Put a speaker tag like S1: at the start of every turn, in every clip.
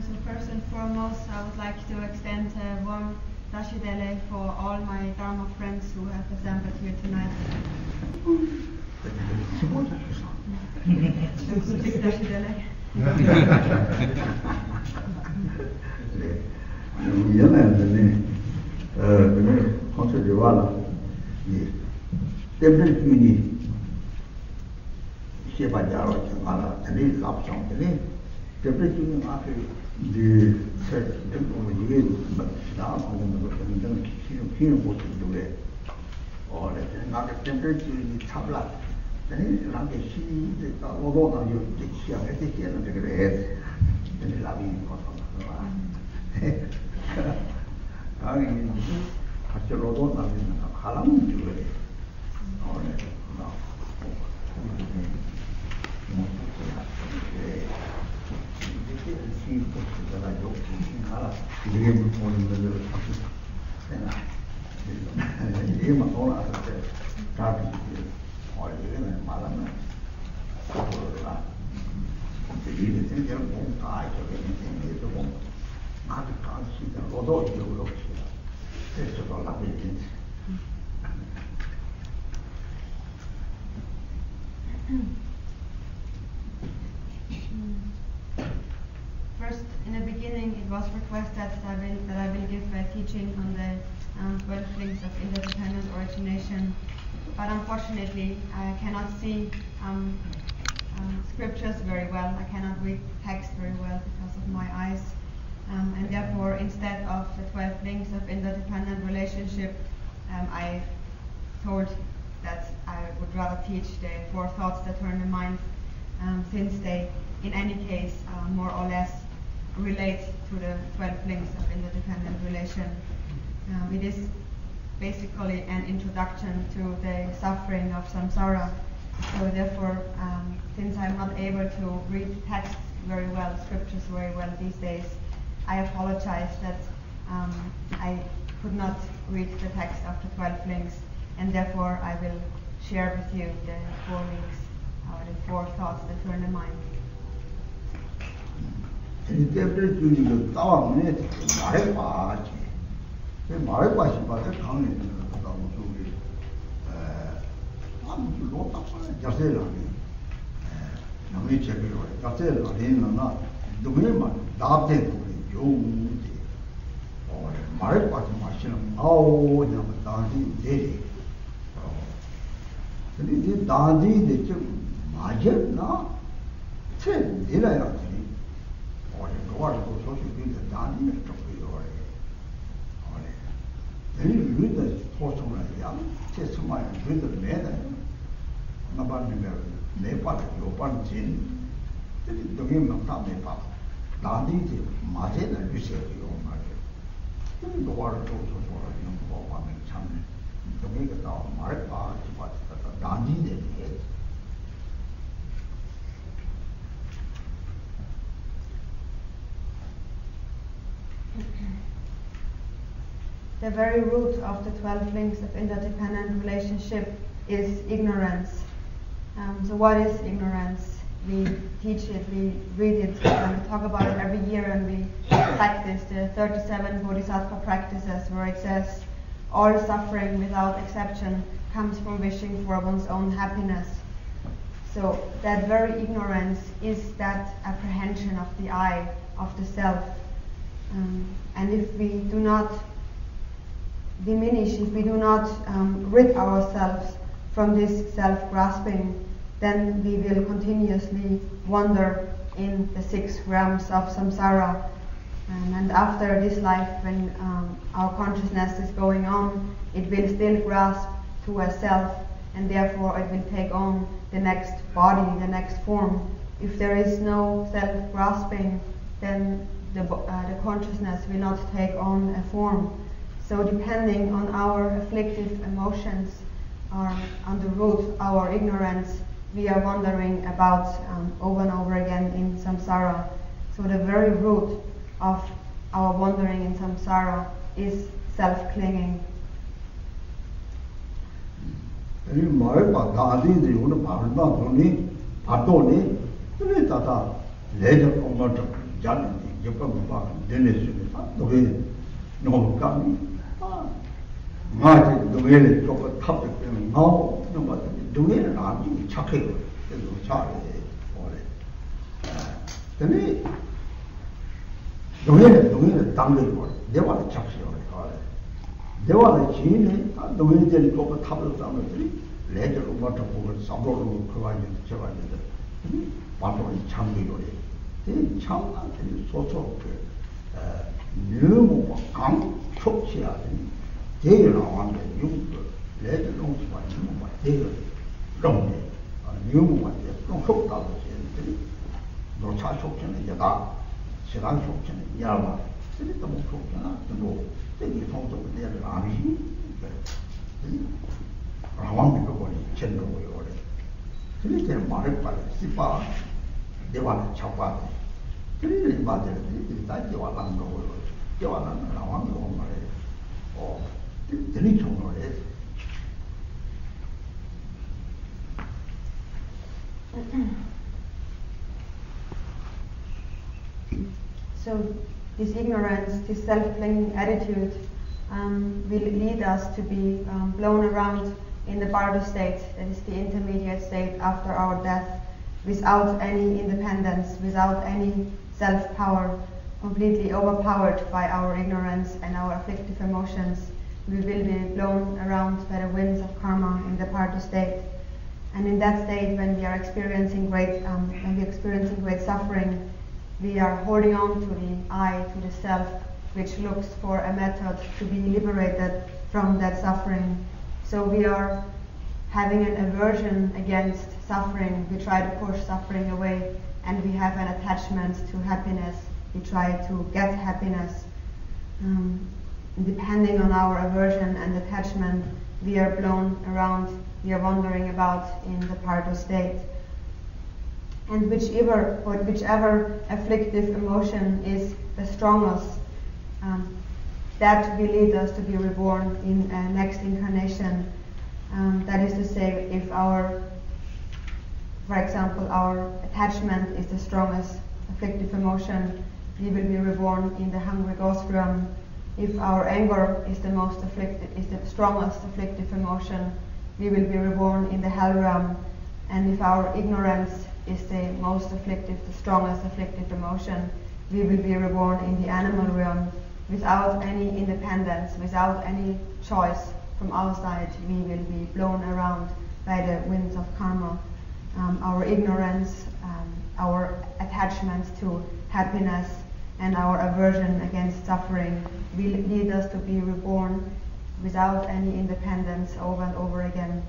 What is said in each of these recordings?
S1: So first and foremost, I would like to extend a warm Dashidele for all my Dharma friends who have assembled here tonight. Big Dashidele. First, in the beginning, it was requested that I will give a teaching on the 12 links of interdependent origination, but unfortunately, I cannot see scriptures very well. I cannot read text very well because of my eyes, and therefore, instead of the 12 links of interdependent relationship, I thought that I would rather teach the 4 thoughts that turn the mind, since they, in any case, more or less relate to the 12 links of interdependent relation. It is basically an introduction to the suffering of samsara. So therefore, since I'm not able to read texts very well, scriptures very well these days, I apologize that I could not read the text of the 12 links, and therefore I will share with you the 4 links, the 4 thoughts that turn the mind.
S2: 소송을 제 스마일 그들 내다 나반님의 내발 요반 진 동의 명탐에 봐 나디지 맞에는 유세요 말이에요. 노화를 조소소라는 거 보면 참 동의가 다 말봐 지바다 나디네 해.
S1: The very root of the 12 links of interdependent relationship is ignorance. So what is ignorance? We teach it, we read it, and we talk about it every year, and we practice the 37 Bodhisattva practices where it says all suffering without exception comes from wishing for one's own happiness. So that very ignorance is that apprehension of the I, of the self. And if we do not diminish, if we do not rid ourselves from this self-grasping, then we will continuously wander in the 6 realms of samsara. And after this life, when our consciousness is going on, it will still grasp to a self, and therefore it will take on the next body, the next form. If there is no self-grasping, then the consciousness will not take on a form. So depending on our afflictive emotions, or on the root, our ignorance, we are wandering about over and over again in samsara. So the very root of our wandering in samsara is self-clinging.
S2: 이 말과 다리들이 오늘 말만 돈이 받도니 그래 다다 내적 공간적 자는데 옆방 봐 내내주면서 너희 너무 감이 맞지 너희를 조금 탑득되면 나오고 이런 것 같은데 너희는 아주 착해요. 그래서 잘해 오래. 근데 너희는 당근이 오래. 내와는 착시요. 내와는 지인이 너희들이 조금 탑을 쌓는들이 레저로 맞춰 보고 삼로로 그가 이제 제가 이제 반도이 참기로래. 이 참한테 소소하게 너무 강촉치하더니 대열 나왔는데 육도 레저 농수가 너무 대열 농대 너무 좀 속다고 했더니 노차 속전에 여다 시간 속전에 야마 그래도 너무 속잖아. 또 되게 성적을 내를 아니 라왕이 그거니 전도고요. 그렇게 말을 빨리 씨바 내와는 잡아. 그래 맞아요. 이 다시 와는 거고요. 대화는 라왕이 온 말이에요. 드니 총로에
S1: So this ignorance, this self-clinging attitude will lead us to be blown around in the bardo state, that is the intermediate state after our death, without any independence, without any self-power, completely overpowered by our ignorance and our afflictive emotions. We will be blown around by the winds of karma in the bardo state. And in that state, when we are experiencing great suffering, we are holding on to the I, to the self, which looks for a method to be liberated from that suffering. So we are having an aversion against suffering. We try to push suffering away, and we have an attachment to happiness. We try to get happiness. Depending on our aversion and attachment, we are blown around, we are wandering about in the bardo state. And whichever afflictive emotion is the strongest, that will lead us to be reborn in a next incarnation. That is to say, if for example, our attachment is the strongest afflictive emotion, we will be reborn in the hungry ghost realm. If our anger is the strongest afflictive emotion, we will be reborn in the hell realm. And if our ignorance is the most afflictive, the strongest afflictive emotion, we will be reborn in the animal realm. Without any independence, without any choice from our side, we will be blown around by the winds of karma. Our ignorance, our attachment to happiness, and our aversion against suffering will lead us to be reborn without any independence over and over again.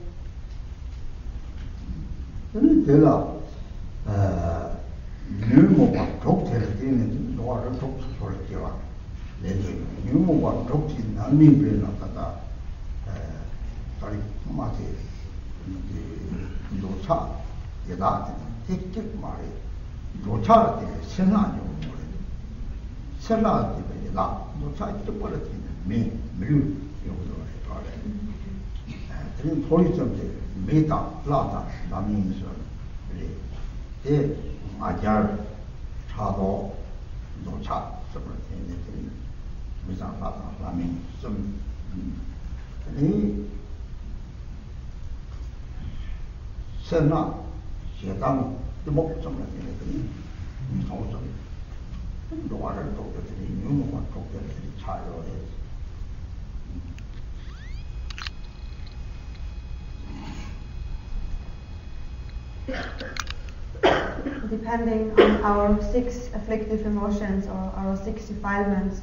S1: Depending on our 6 afflictive emotions or our 6 defilements,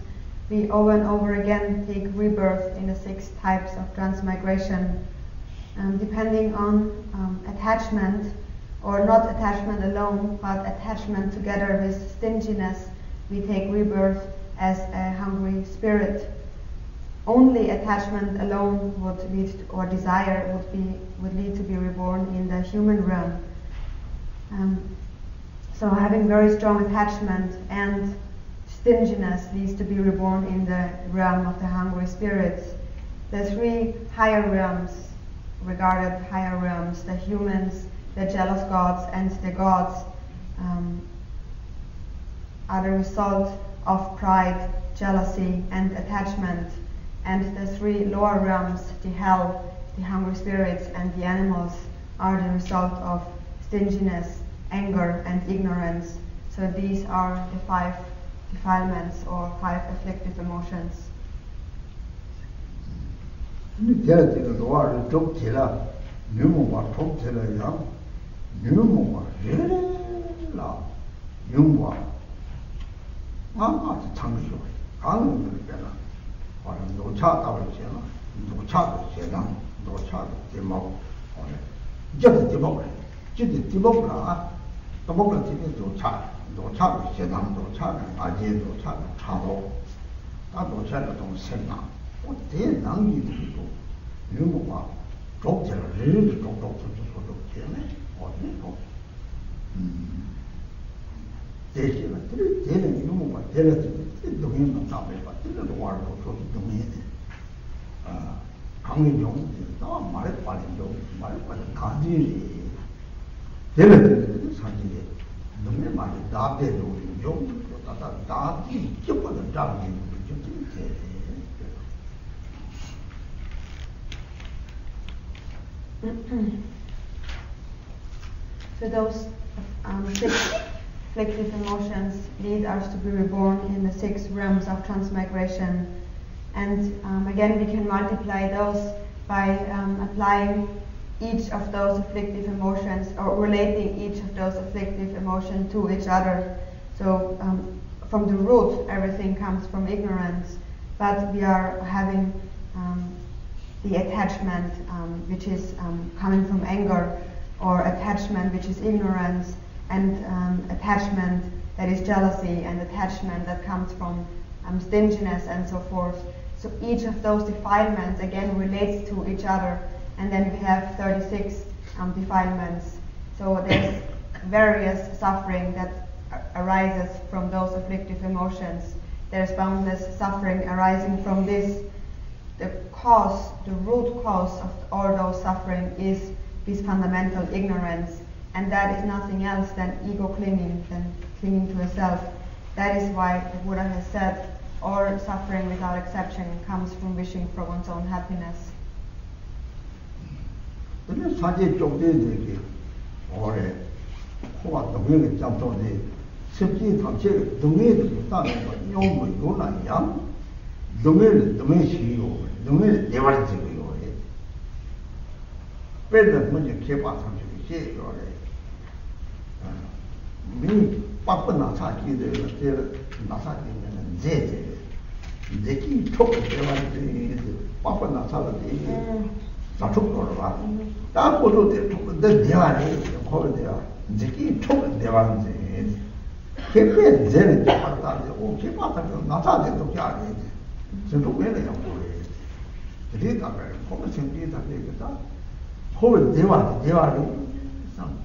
S1: we over and over again take rebirth in the 6 types of transmigration. Depending on attachment, or not attachment alone, but attachment together with stinginess, we take rebirth as a hungry spirit. Only attachment alone would lead to, or desire would lead to be reborn in the human realm. So having very strong attachment and stinginess leads to be reborn in the realm of the hungry spirits. The 3 higher realms, regarded higher realms, the humans, the jealous gods, and the gods, are the result of pride, jealousy, and attachment. And the 3 lower realms, the hell, the hungry spirits, and the animals, are the result of stinginess, anger, and ignorance. So these are the 5 defilements or 5 afflictive emotions. So those 6 afflictive emotions lead us to be reborn in the 6 realms of transmigration. And again, we can multiply those by applying each of those afflictive emotions, or relating each of those afflictive emotions to each other. So from the root, everything comes from ignorance, but we are having the attachment which is coming from anger, or attachment which is ignorance, and attachment that is jealousy, and attachment that comes from stinginess, and so forth. So each of those defilements again relates to each other, and then we have 36 defilements. So there's various suffering that arises from those afflictive emotions. There's boundless suffering arising from this. The root cause of all those suffering is this fundamental ignorance, and that is nothing else than ego clinging, than clinging to a self. That is why the Buddha has said, all suffering without exception comes from wishing for one's own happiness.
S2: 빠빠나 살았지. 자축 돌아가. 다 보도돼 내 대화를 거기야. 이제 총 대화인지. 개패 제는 왔다. 오 개파다 나타돼도 야. 저도 왜래요? 그러니까 거기 생기다 되겠다. 거기 대화를 상.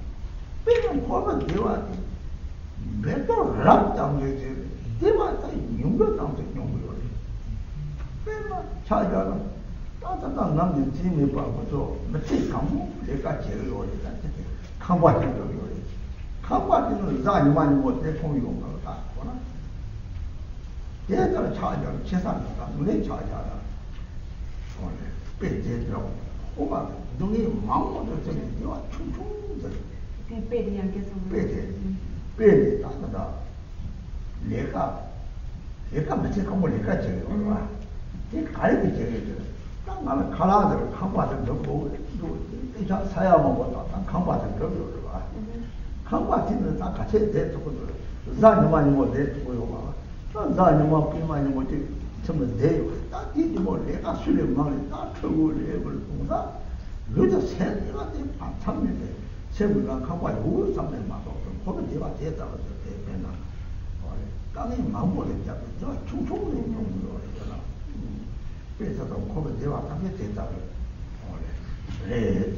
S2: 빼면 거기 대화. 매도 랍담을 대화다 용도당도 용도요. 빼면 차잖아. 따뜻한 남들 짐이 봐도 며칠 감고 내가 제일 오래다. 강바지로 강바지는 자니 많이 못해 통이고 다 보나. 얘들 차잖아. 재산이다. 눈에 차잖아. 오늘 빼제더라고. 오가 눈이 망고도 저기 내가 충충들.
S1: cái bê đi ăn kia xong
S2: 빼제 따뜻하다. 내가 며칠 감고 내가 제일 오래. 이 가리비 제일 딱 나는 가라들 강바들 넣고 또 사야만 보다 딱 강바들 넣고 봐. 강바지는 딱 같이 대두고 자녀만이 뭐 대두고요 봐. 자녀만 비만이 뭐 전부 돼요. 딱 이제 뭐 내가 술을 먹는 딱 trouble level 동사 그저 생각이 돼 반참인데 세부가 강바지 오늘 삼에 맞아. 거기 내가 대다고 대배나. 땅이 마음으로 잡고 저 충충으로 정도로 했잖아. 그래서 거기 대화 당에 대답을 그래.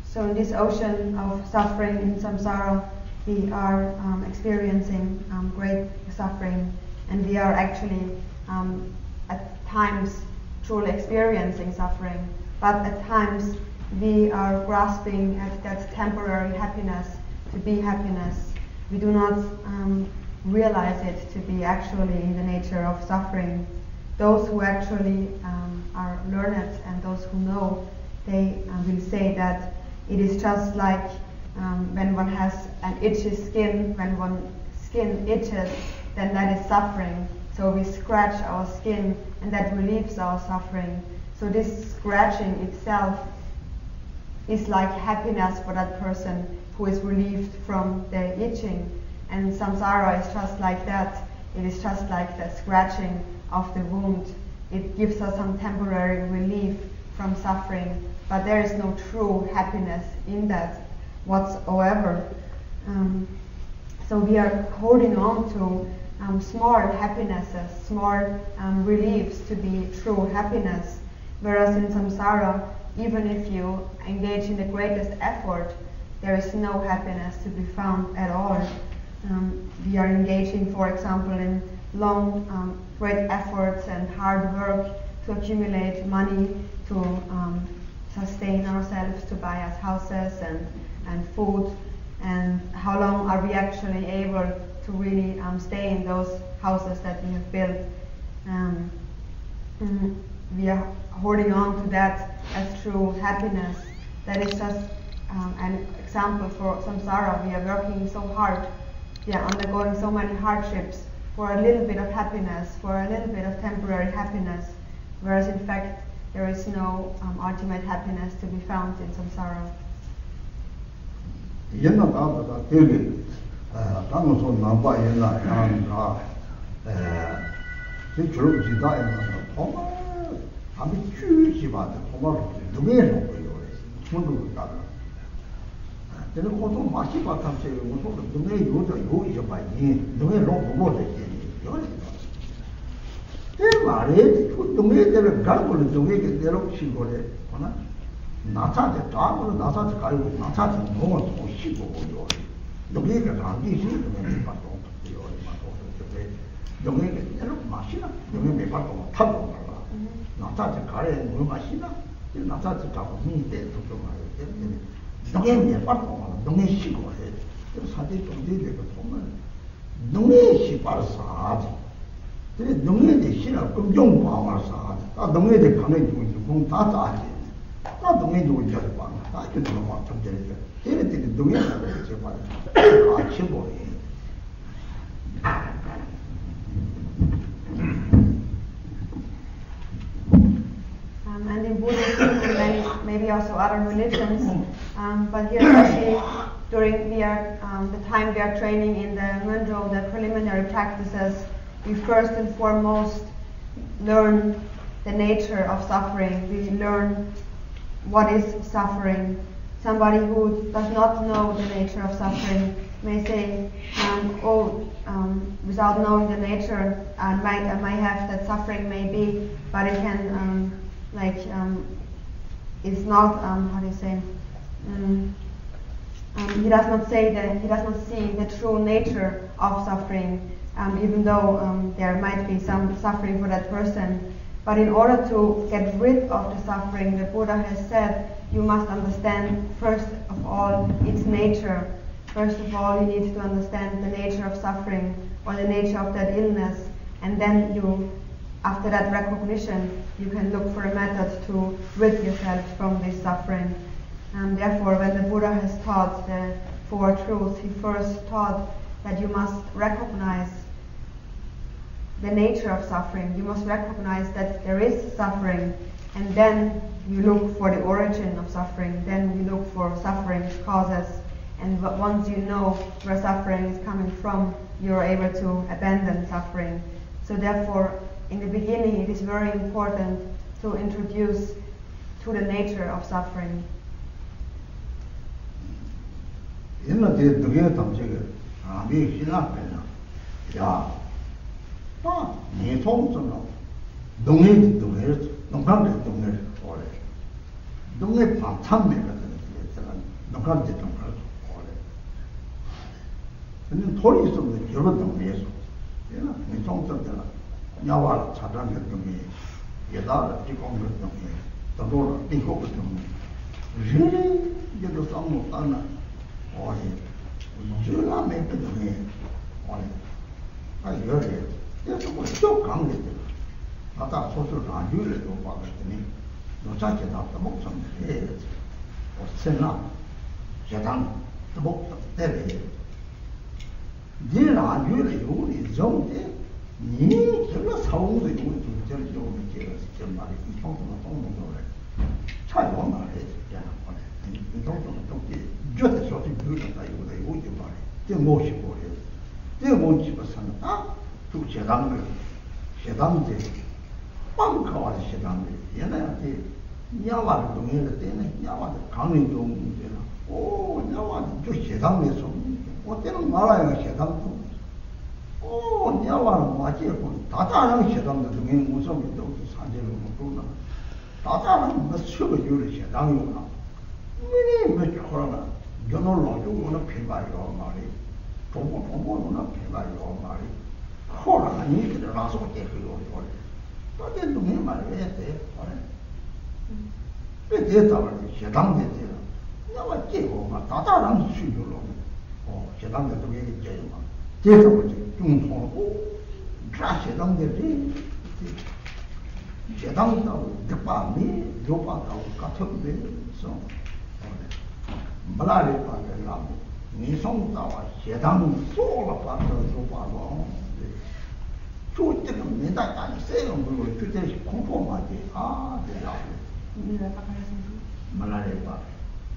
S1: So in this ocean of suffering in samsara, we are experiencing great suffering, and we are actually at times truly experiencing suffering, but at times we are grasping at that temporary happiness to be happiness. We do not realize it to be actually the nature of suffering. Those who actually are learned and those who know, they will say that it is just like when one has an itchy skin, when one skin itches, then that is suffering. So we scratch our skin and that relieves our suffering. So this scratching itself is like happiness for that person who is relieved from their itching. And samsara is just like that. It is just like the scratching of the wound. It gives us some temporary relief from suffering, but there is no true happiness in that whatsoever. So we are holding on to small happinesses, small reliefs to be true happiness. Whereas in samsara, even if you engage in the greatest effort, there is no happiness to be found at all. We are engaging, for example, in long, great efforts and hard work to accumulate money, to sustain ourselves, to buy us houses and food. And how long are we actually able to really stay in those houses that we have built? We are holding on to that as true happiness. That is just an example for samsara. We are working so hard, we are undergoing so many hardships for a little bit of happiness, for a little bit of temporary happiness, whereas in fact there is no ultimate happiness to be found in samsara.
S2: 옛날부터 되게 당연히 남바 옛날이나 제 주로 지다에서 정말 밤이 쭈지마다 정말 누구에 놓고요. 문도 다. 근데 고통 맛이 받았어요. 무슨 누구에 요이죠 봐니. 누구에 놓고 되지. 요리. 제 말에 누구에 대를 갈고를 누구에게 내려 치고래. 하나 나타제 다음으로 나타제 가지고 나타제 너무 도시고 요리. 누구에게 강기 싫으면 받고 요리 받고 그때 누구에게 내려 마시나. 누구에게 받고 타고 말라. 나타제 가래 물 마시나. 나타제 가고 미때 또 말이야. 농에 빠르고 농에 쉬고 해. 사실 좀 되게 정말 농에 쉬빠르사. 근데 농에 쉬나 좀 용방을사. 아 농에 대 가면 공다 짜지. 아 농에 누구 잘 봐. 아 그도 뭐 정절이. 얘네들이 농에 가서 제 말이야. 아 치고 해.
S1: And in Buddhism, maybe maybe also other religions, but here especially during the time we are training in the Munjo, the preliminary practices, we first and foremost learn the nature of suffering. We learn what is suffering. Somebody who does not know the nature of suffering may say, without knowing the nature, I might have that suffering may be, but it can, it's not, how do you say, he does not say that, he does not see the true nature of suffering, even though there might be some suffering for that person. But in order to get rid of the suffering, the Buddha has said, you must understand first of all its nature. First of all, you need to understand the nature of suffering or the nature of that illness, and then after that recognition, you can look for a method to rid yourself from this suffering. Therefore, when the Buddha has taught the Four Truths, he first taught that you must recognize the nature of suffering. You must recognize that there is suffering, and then you look for the origin of suffering. Then you look for suffering's causes. And once you know where suffering is coming from, you're able to abandon suffering. So therefore, in the beginning, it is very important to introduce to the nature of suffering.
S2: 근데 돌이 있으면 여러 동네에서 얘는 민송들들 야와 차단 동네 예다를 뛰고 그 동네 더불어 뛰고 그 동네 really 이제도 싸움 없나 어디 줄라 몇 동네 어디 아 여기 계속 뭐쭉 강대들 나다 소설 안 줄래도 봤더니 노자게 나도 목좀 해 어쩌나 제당 또 목좀 때려 니는 안 유래 요리 정대 니 저거 사오도 요리 좀 저리 좀 이렇게 좀 말이 이 정도는 똥똥 그래 잘 원말 해 진짜 이 정도는 똥게 저때 저때 그러다 이거다 이거 좀 말해 저 뭐시 버려 저 뭐지 버서는 두 제당을 제당제 빵 가와서 제당을 얘네한테 야와를 동해를 때는 야와를 강릉 동문제나 오 야와를 저 제당에서 어때는 말아요, 세상도. 내와는 맞지고, 다자랑 세상도 중에 무서움이 또 산재를 먹고나. 다자랑 뭐 수업을 유리 세상이구나. 미리 몇 코로나, 연월로 요거는 피바이로 말이. 동고는 피바이로 말이. 코로나 니들을 나서 깨끗이로 요리. 어때 동해 말이 왜 돼? 왜 대답을 세상대 되나? 내가 깨고, 다자랑 수요로. 제당대 동에 있잖아. 제도가 중통하고 다 제당대지. 제당도 대파미 요파도 같은데 서. 말아리 파게라. 미송다와 제당 소가 파도 요파도. 조때는 내다까지 세는 걸 그때 공포하지. 내가. 말아리 파.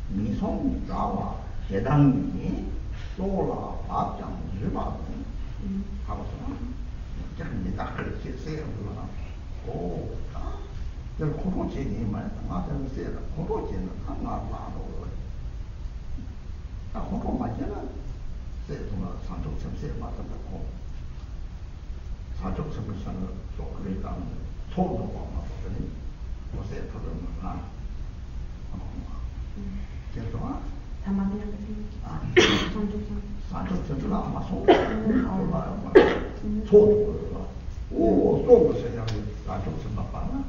S2: 미송다와 제당이 소라 밥장 일반 하고서 그냥 딱 그렇게 세요 그러나 오다 저 고로제니 말다 맞는 세라 고로제는 하나 봐도 아 고로 맞잖아 세도가 산적점 세 맞다고 산적점을 사는 또 그러니까 소도 봐봤더니 뭐세 그러면 나 그래서
S1: 담아내는
S2: 산적점을 아마 소도 오 소도서 양이 산적점 봐봐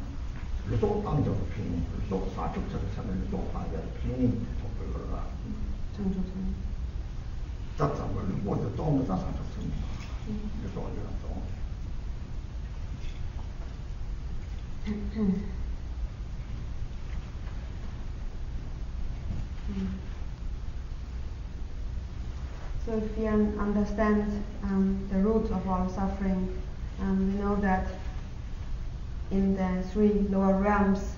S2: 또 당적 피니 또 산적점 사는 또 하게 피니 독불러라
S1: 정조선
S2: 잡잡을 모두 또 산적점 그래서 어디가 또
S1: So if we understand the root of all suffering, we know that in the three lower realms,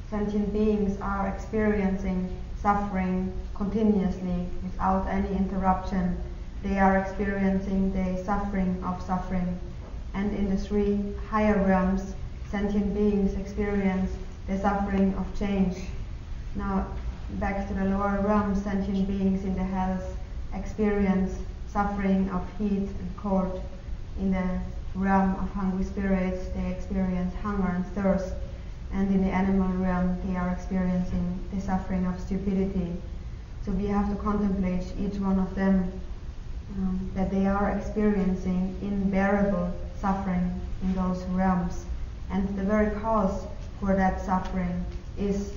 S1: sentient beings are experiencing suffering continuously without any interruption. They are experiencing the suffering of suffering. And in the 3 higher realms, sentient beings experience the suffering of change. Now, back to the lower realms, sentient beings in the hells experience suffering of heat and cold. In the realm of hungry spirits, they experience hunger and thirst. And in the animal realm, they are experiencing the suffering of stupidity. So we have to contemplate each one of them, that they are experiencing unbearable suffering in those realms. And the very cause for that suffering is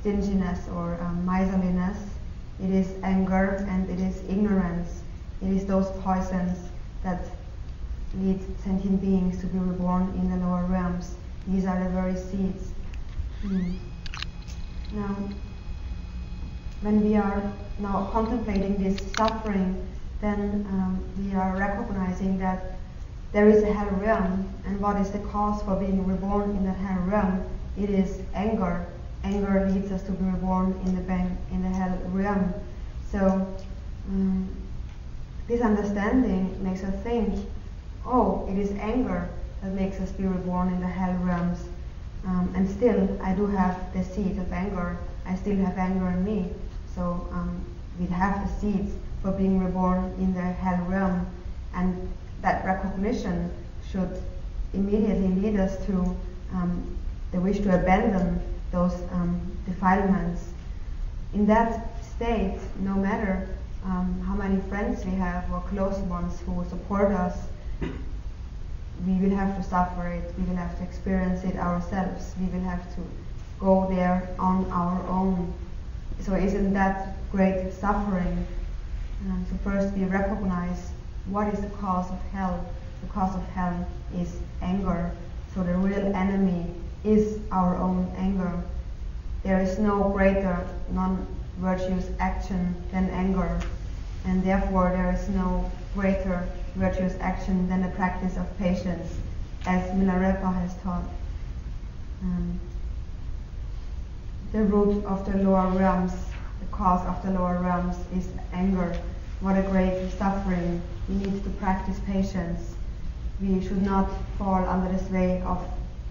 S1: stinginess or miserliness. It is anger and it is ignorance. It is those poisons that lead sentient beings to be reborn in the lower realms. These are the very seeds. Now, when we are now contemplating this suffering, then we are recognizing that there is a hell realm, and what is the cause for being reborn in that hell realm? It is anger. Anger leads us to be reborn in the hell realm. So this understanding makes us think, oh, it is anger that makes us be reborn in the hell realms. And still, I do have the seed of anger. I still have anger in me. So we have the seeds for being reborn in the hell realm. And that recognition should immediately lead us to the wish to abandon those defilements. In that state, no matter how many friends we have or close ones who support us, we will have to suffer it, we will have to experience it ourselves, we will have to go there on our own. So isn't that great suffering? So first we recognize what is the cause of hell. The cause of hell is anger. So the real enemy is our own anger. There is no greater non-virtuous action than anger, and therefore there is no greater virtuous action than the practice of patience, as Milarepa has taught. The root of the lower realms, the cause of the lower realms is anger. What a great suffering. We need to practice patience. We should not fall under the sway of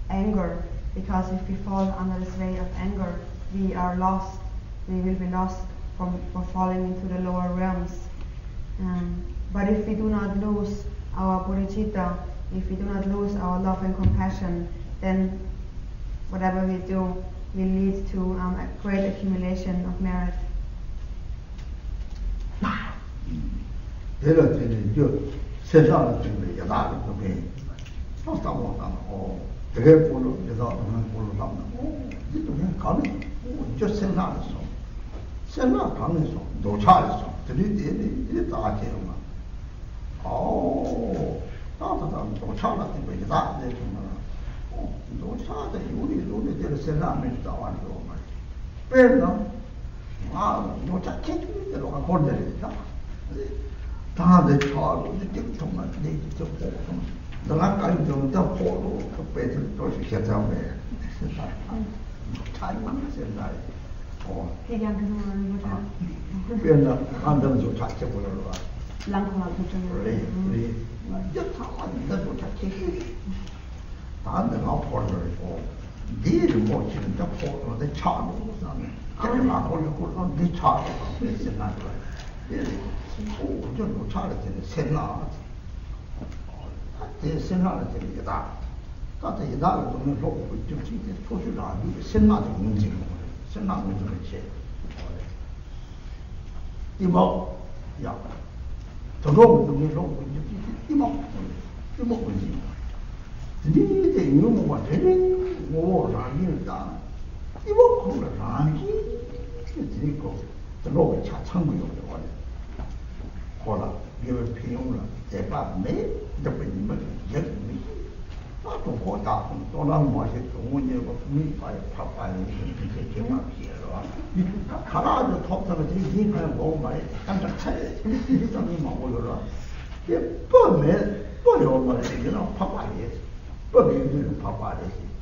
S1: anger, because if we fall under the sway of anger, we are lost. We will be lost for falling into the lower realms. But if we do not lose our bodhicitta, if we do not lose our love and compassion, then whatever we do will lead to a great accumulation of merit.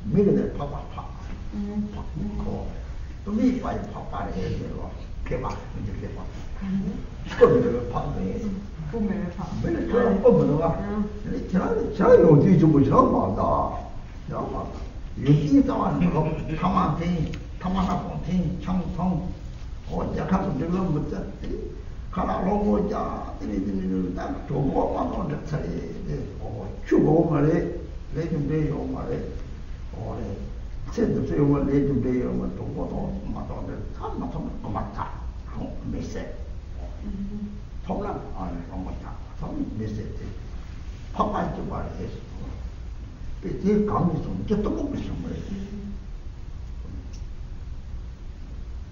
S2: 미래에 파파 거. 또 미파이 파파를 해야 되고 개봐 이제 개봐. 그거를 파네.
S1: 꿈을 봐.
S2: 매일 저랑 뽑는 거야. 저 요즘 좀 저마다 여기 있다는 거 타마나fonte 청청 약간 들으면 못 잡지. 가라로 자 들이들이 딱 저거 봐도 차이 주고 말에 내좀 돼요 말에 오래 쟤도 저거 내좀 돼요 뭐 또도 맞도 참 맞도 맞다 메세 통랑 아니 맞다 참 메세 파파이 좀 말해 이 강이 좀 깨도 먹고 싶은 거예요.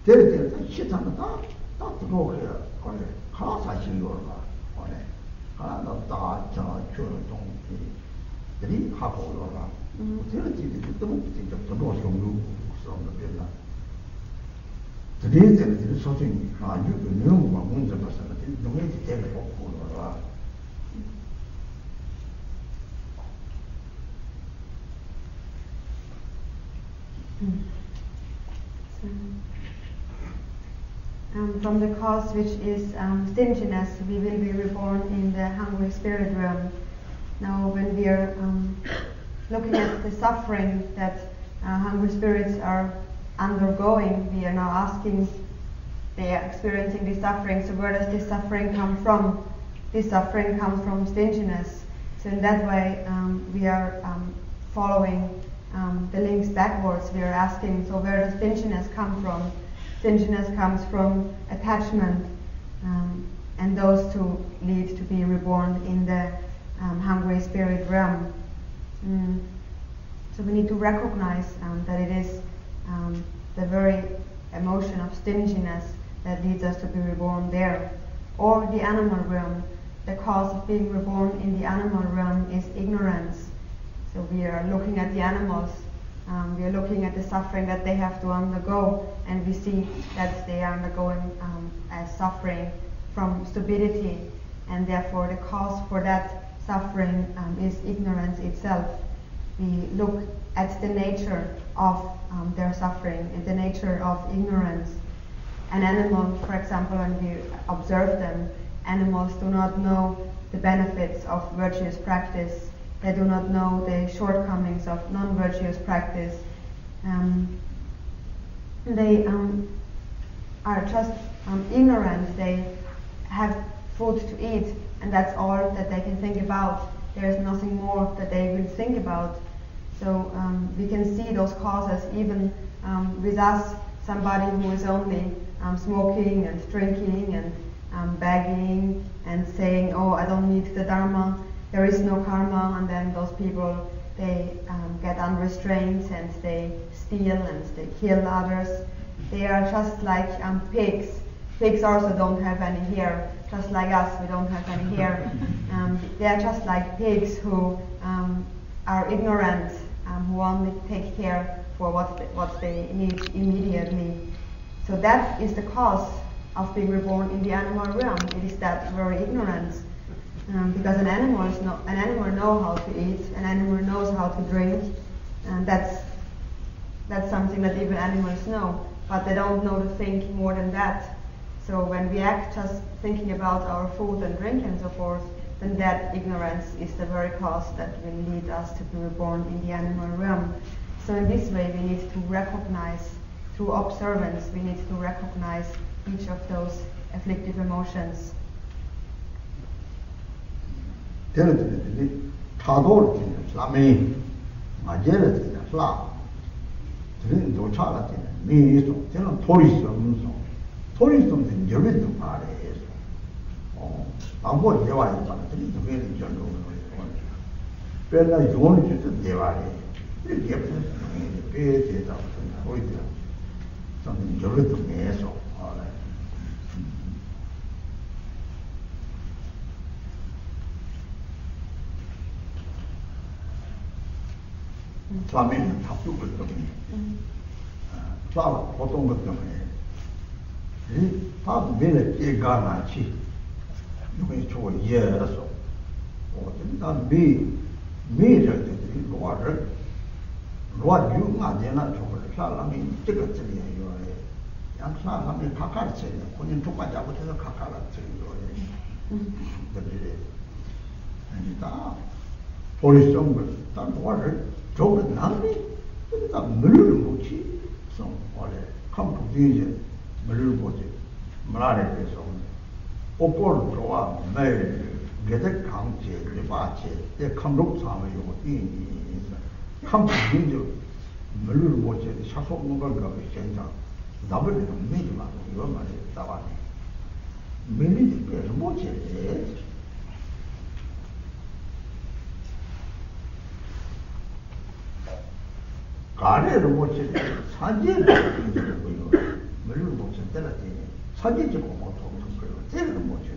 S2: 때려 시타는 다 들어오게요. 그래 하나사 신고가 그래 하나 다저 주동들이 하고 올라가. 그래서 지금 또 진짜 들어오서 공부 수업도 되나. 드리는 소중히 아주 너무 문제 봤어요. 너무 되게 보고 올라가.
S1: From the cause which is stinginess, we will be reborn in the hungry spirit realm. Now, when we are looking at the suffering that hungry spirits are undergoing, we are now asking, they are experiencing this suffering, so where does this suffering come from? This suffering comes from stinginess. So in that way, we are following the links backwards. We are asking, so where does stinginess come from? Stinginess comes from attachment, and those two lead to be reborn in the hungry spirit realm. So we need to recognize that it is the very emotion of stinginess that leads us to be reborn there. Or the animal realm. The cause of being reborn in the animal realm is ignorance. So we are looking at the animals. We are looking at the suffering that they have to undergo, and we see that they are undergoing as suffering from stupidity, and therefore the cause for that suffering is ignorance itself. We look at the nature of their suffering and the nature of ignorance. An animal, for example, when we observe them, animals do not know the benefits of virtuous practice. They do not know the shortcomings of non-virtuous practice. They are just ignorant. They have food to eat, and that's all that they can think about. There is nothing more that they will think about. So we can see those causes even with us, somebody who is only smoking and drinking and begging and saying, oh, I don't need the Dharma. There is no karma, and then those people, they get unrestrained and they steal and they kill others. They are just like pigs. Pigs also don't have any hair, just like us, we don't have any hair. They are just like pigs who are ignorant, who only take care for what they need immediately. So that is the cause of being reborn in the animal realm. It is that very ignorance. Because an animal knows how to eat, an animal knows how to drink, and that's something that even animals know, but they don't know to think more than that. So when we act just thinking about our food and drink and so forth, then that ignorance is the very cause that will lead us to be reborn in the animal realm. So in this way we need to recognize, through observance, we need to recognize each of those afflictive emotions.
S2: 때려들이 타도를 지는 사람이 맞아야 되는 사람 들은 도착할 때는 미소 저는 토리섬 토리섬은 여기도 말해서 아무 대화에 있다는 그게 전도 별나 용을 주던 대화에 이렇게 배제다 보이더라 저는 여기도 매서 처음에는 답도 그 때문에 쏴라 보통 것 때문에 이 답도 매일 깨가나치 누구의 저 이해해서 어떤 미 미래들이 노아를 What you not there not to Salami, take a tree, you are young Salami Kakar said, when took my job to the Kakara tree, the village. And it's police jungle, that water, drove it none, it's a Mulubuchi, so all come to vision, Mulubuchi, Malari is on. Opor Joa, May, get a county, Ribache, they come look some in. Come to video, Mulu watch the Shako Mugaga exchange. Double the minimum of your money, Tawani. Many the watch it. Carrier watch it, Sanjay, Mulu watch it, Sanjay, tell them watch it.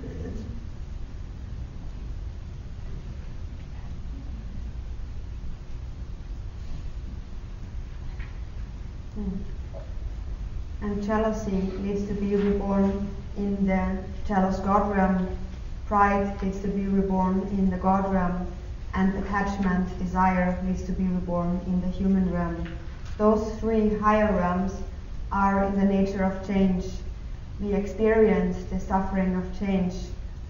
S1: And jealousy needs to be reborn in the jealous God realm. Pride needs to be reborn in the God realm. And attachment, desire needs to be reborn in the human realm. Those three higher realms are in the nature of change. We experience the suffering of change.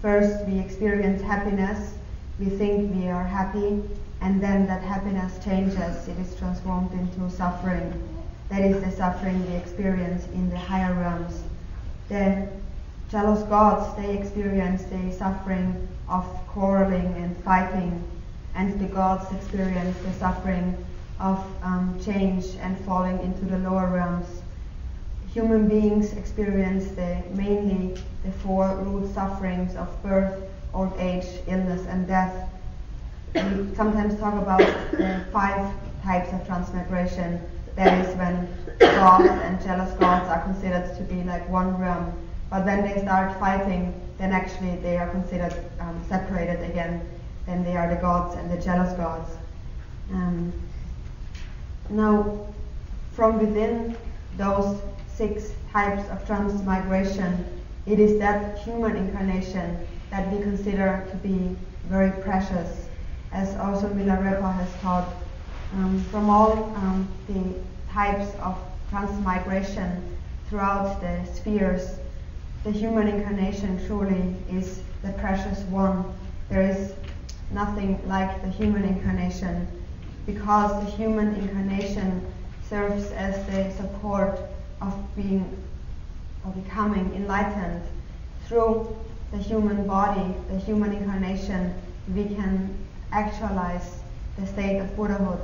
S1: First, we experience happiness. We think we are happy, and then that happiness changes. It is transformed into suffering. That is the suffering we experience in the higher realms. The jealous gods, they experience the suffering of quarreling and fighting, and the gods experience the suffering of change and falling into the lower realms. Human beings experience mainly the four root sufferings of birth, old age, illness, and death. We sometimes talk about the 5 types of transmigration. That is when gods and jealous gods are considered to be like one realm. But when they start fighting, then actually they are considered separated again. Then they are the gods and the jealous gods. Now, from within those 6 types of transmigration, it is that human incarnation that we consider to be very precious, as also Milarepa has taught. From all the types of transmigration throughout the spheres, the human incarnation truly is the precious one. There is nothing like the human incarnation, because the human incarnation serves as the support of being or becoming enlightened. Through the human body, the human incarnation, we can actualize the state of Buddhahood.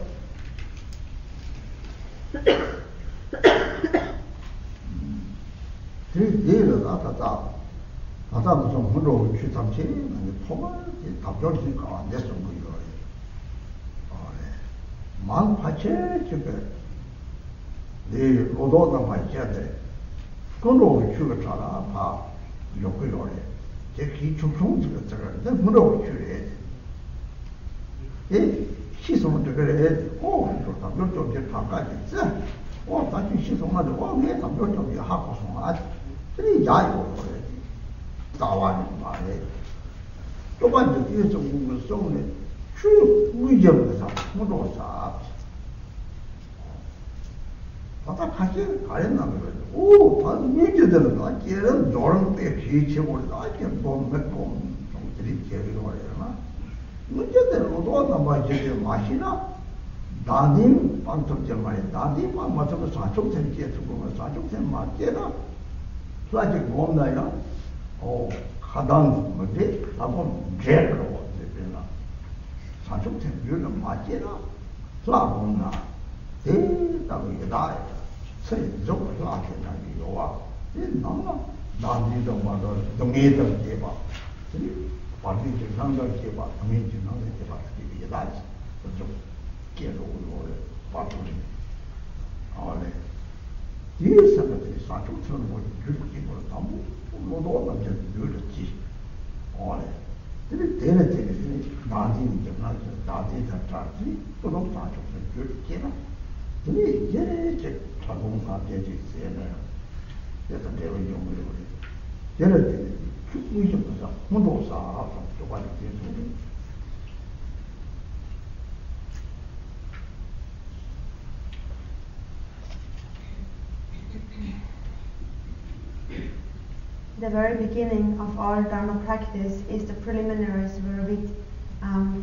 S1: The very beginning of all Dharma practice is the preliminaries where we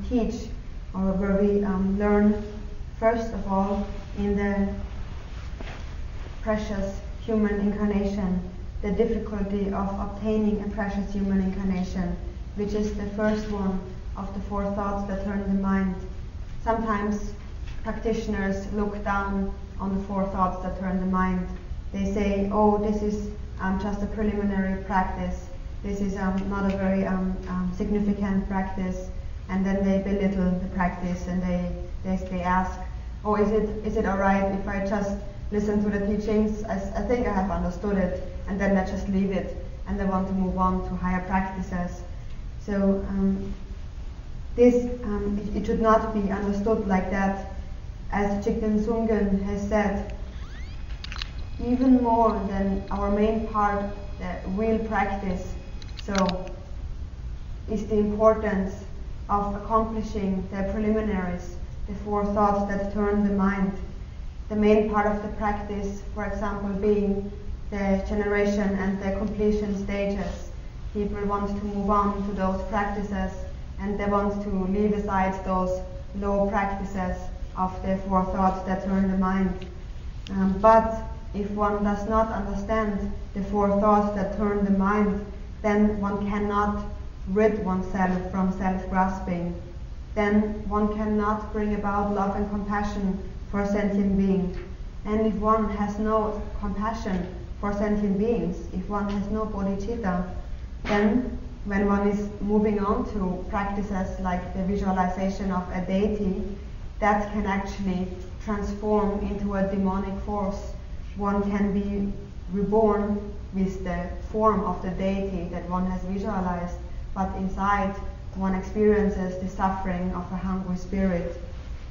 S1: teach, or where we learn, first of all, in the precious human incarnation, the difficulty of obtaining a precious human incarnation, which is the first one of the four thoughts that turn the mind. Sometimes practitioners look down on the four thoughts that turn the mind. They say, oh, this is just a preliminary practice. This is not a very significant practice. And then they belittle the practice, and they ask, oh, is it all right if I just listen to the teachings? I think I have understood it, and then I just leave it, and they want to move on to higher practices. So it should not be understood like that. As Jigten Sungen has said, even more than our main part, the real practice, so is the importance of accomplishing the preliminaries, the four thoughts that turn the mind. The main part of the practice, for example, being the generation and the completion stages. People want to move on to those practices, and they want to leave aside those low practices of the four thoughts that turn the mind. But if one does not understand the four thoughts that turn the mind, then one cannot rid oneself from self-grasping. Then one cannot bring about love and compassion for sentient beings. And if one has no compassion for sentient beings, if one has no bodhicitta, then when one is moving on to practices like the visualization of a deity, that can actually transform into a demonic force. One can be reborn with the form of the deity that one has visualized, but inside one experiences the suffering of a hungry spirit.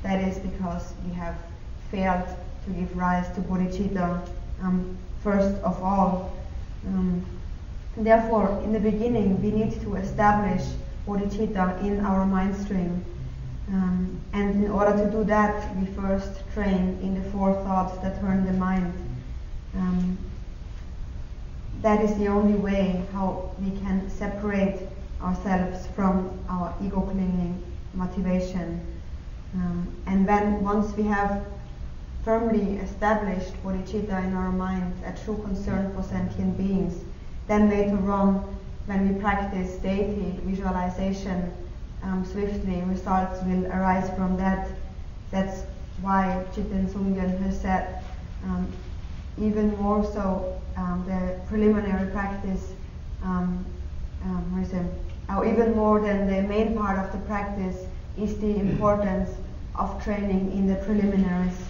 S1: That is because we have failed to give rise to bodhicitta first of all. Therefore, in the beginning, we need to establish bodhicitta in our mind stream. And in order to do that, we first train in the four thoughts that turn the mind. That is the only way how we can separate ourselves from our ego-clinging motivation. And then once we have firmly established bodhicitta in our mind, a true concern for sentient beings, then later on, when we practice deity visualization, swiftly results will arise from that. That's why Jigten Sungen has said, even more so, the preliminary practice, even more than the main part of the practice, is the importance of training in the preliminaries.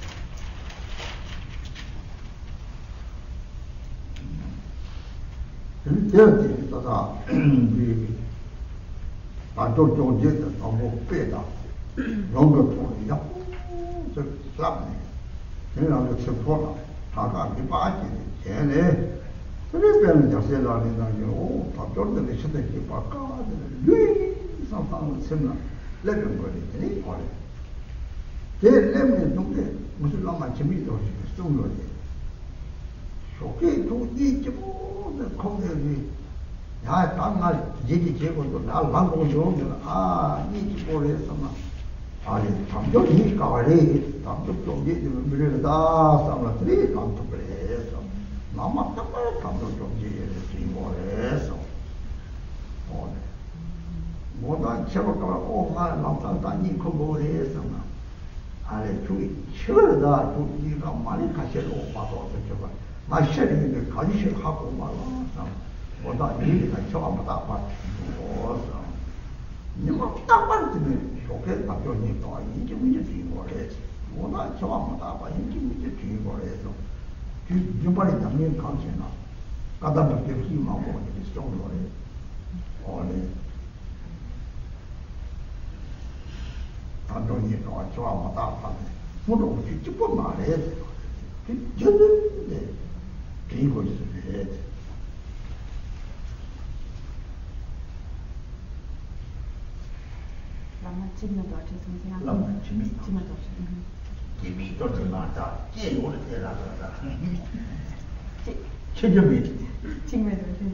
S1: Chingme Dorje.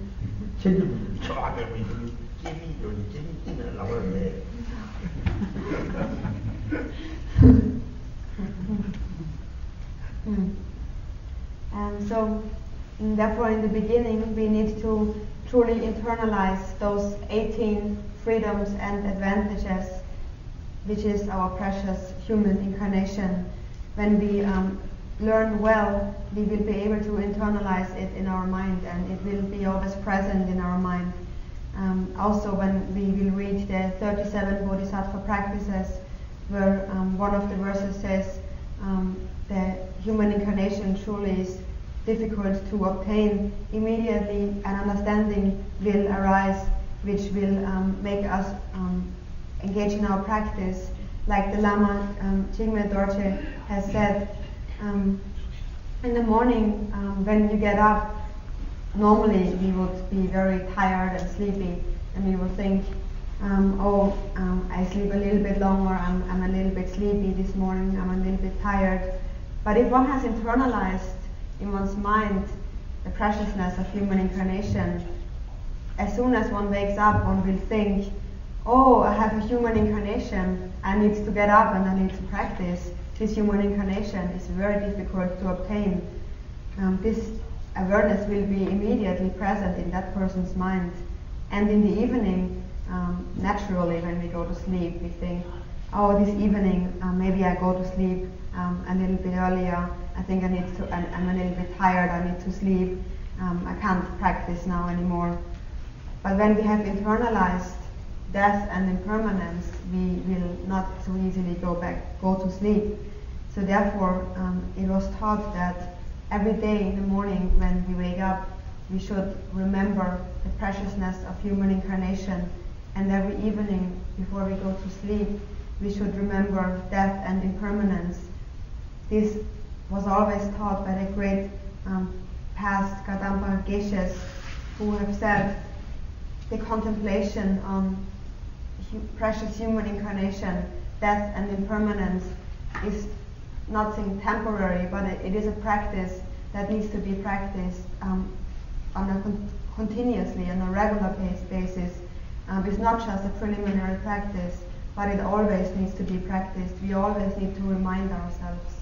S2: 책임을 처하게 보이더니 찜이 나오는데
S1: And so, therefore, in the beginning, we need to truly internalize those 18 freedoms and advantages, which is our precious human incarnation. When we learn well, we will be able to internalize it in our mind, and it will be always present in our mind. Also, when we will reach the 37 Bodhisattva practices, where one of the verses says, the human incarnation truly is difficult to obtain, immediately an understanding will arise which will make us engage in our practice. Like the Lama Chingme Dorje has said, in the morning when you get up, normally we would be very tired and sleepy, and we would think, I sleep a little bit longer, I'm a little bit sleepy this morning, I'm a little bit tired. But if one has internalized in one's mind the preciousness of human incarnation, as soon as one wakes up, one will think, I have a human incarnation, I need to get up and I need to practice. This human incarnation is very difficult to obtain. This awareness will be immediately present in that person's mind. And in the evening, naturally when we go to sleep, we think, this evening maybe I go to sleep a little bit earlier. I think I'm a little bit tired, I need to sleep. I can't practice now anymore. But when we have internalized death and impermanence, we will not so easily go to sleep. So therefore, it was taught that every day in the morning when we wake up, we should remember the preciousness of human incarnation, and every evening before we go to sleep, we should remember death and impermanence. This was always taught by the great past Kadampa Geshes, who have said the contemplation on precious human incarnation, death and impermanence is nothing temporary, but it is a practice that needs to be practiced continuously on a regular basis. It's not just a preliminary practice, but it always needs to be practiced. We always need to remind ourselves.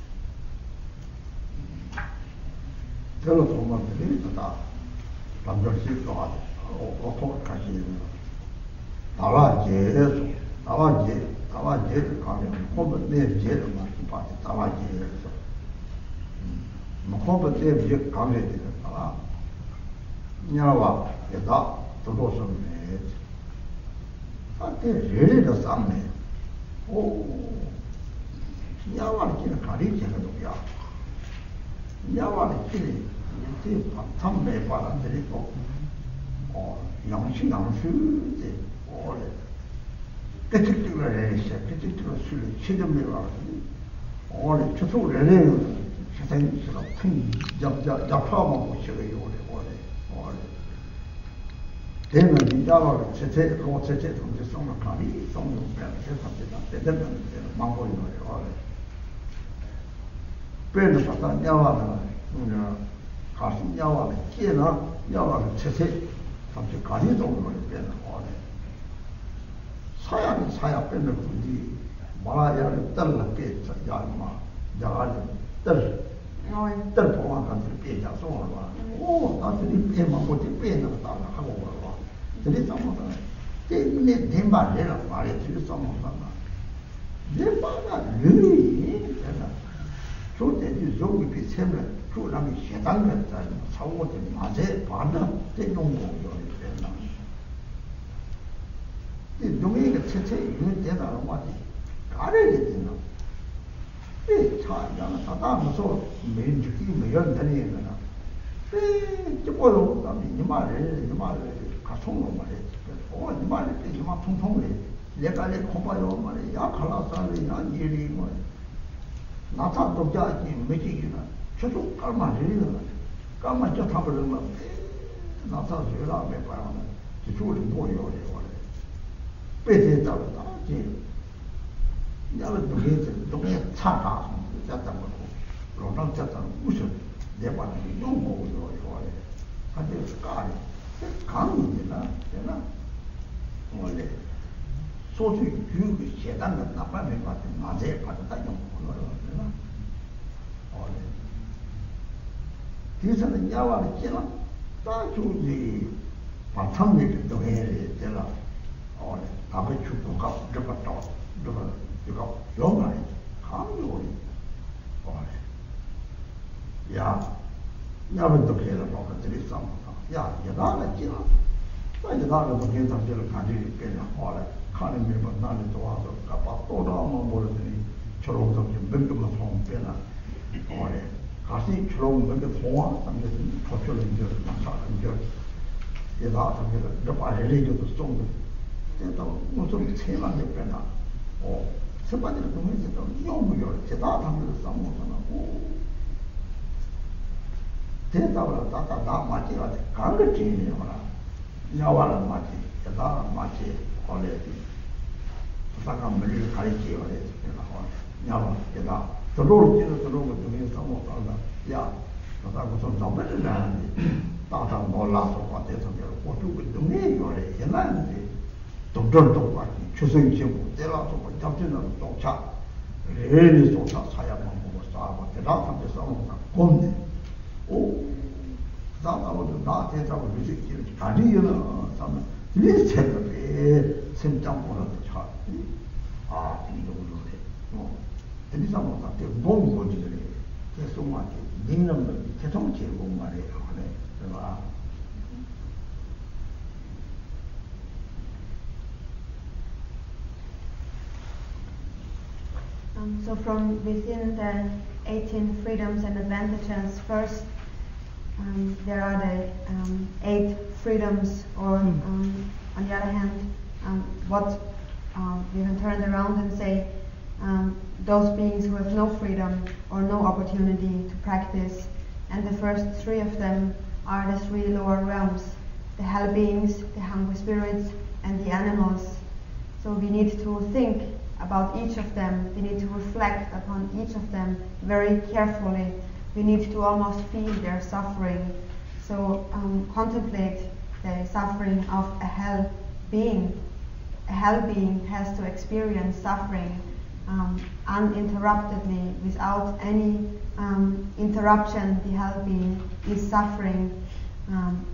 S2: 사실 스카리 강이잖아, 되나? 원래 소주 규그 세단은 나빠면 같은 낮에 가져다 좀 그러잖아. 원래 뒤에서는 야와를 지나 다 주지 반참들도 해야 되나. 원래 밥에 죽고 가 저거 또 저거 영화에 강요리. 원래 야 야분도 해라 먹어들이 싸움다. 야 여다가 지나 나 여다가 괜찮지를 가지고 그냥 원래 가는 매번 나는 좋아서 가봐 또 나오면 모르더니 초록색 좀 맹금만 송 빼나. 원래 가시 초록 맹금 송아 담겨서 조철을 이제 막사는 이제 여다 담겨서 저 바래리도 쏜다. 또 무슨 체만에 빼나. 세반이를 동해서 좀 용무열 제다 담겨서 싸먹잖아. 대답을 딱 나 맞지가 강을 지내는 거라. 야와는 맞지, 여다 맞지, 원래 사람 물을 가리키어 그래서 야와, 여다 들어오고 등에 싸먹다가 야, 여다 무슨 잡을 나는데 따다 놀라서 와대서 고추가 등에 요래 옛날에 동전도 같이 주성지고 때라서 잡지는 동차 레리 소사 사야만 보고 싸고 대다한테 싸먹다 곰네. 나하고도 나 대답을 위시키는 가리여는 사면 리셋업에 sem장보라도 차. 이거 그러네. 대리사모가 되게 너무 거지들이 계속 맞지. 닉는 계속 제고 말이에요. 그래. 그래서
S1: So from within the 18 freedoms and advantages, first there are the 8 freedoms, or on the other hand, what you can turn it around and say those beings who have no freedom or no opportunity to practice. And the first 3 of them are the 3 lower realms, the hell beings, the hungry spirits, and the animals. So we need to think about each of them. We need to reflect upon each of them very carefully. We need to almost feel their suffering. So contemplate the suffering of a hell being. A hell being has to experience suffering uninterruptedly, without any interruption. The hell being is suffering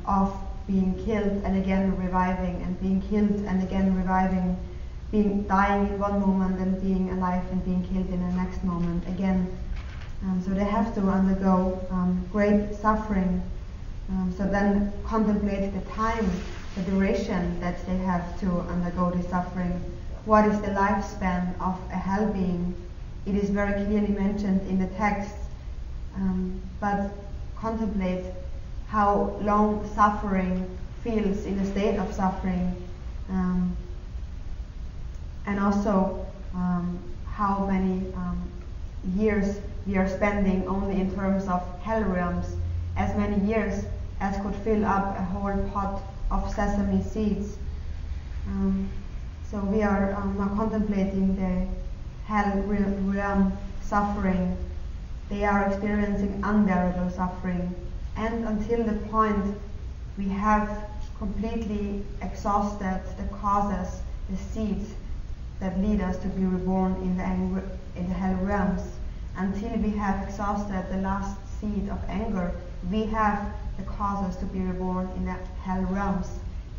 S1: of being killed and again reviving, and being killed and again reviving, dying in one moment and being alive and being killed in the next moment again. So they have to undergo great suffering. So then contemplate the time, the duration that they have to undergo this suffering. What is the lifespan of a hell being? It is very clearly mentioned in the text, but contemplate how long suffering feels in a state of suffering, and also how many years we are spending only in terms of hell realms, as many years as could fill up a whole pot of sesame seeds. So we are now contemplating the hell realm suffering. They are experiencing unbearable suffering, and until the point we have completely exhausted the causes, the seeds that lead us to be reborn in the hell realms. Until we have exhausted the last seed of anger, we have the causes to be reborn in the hell realms.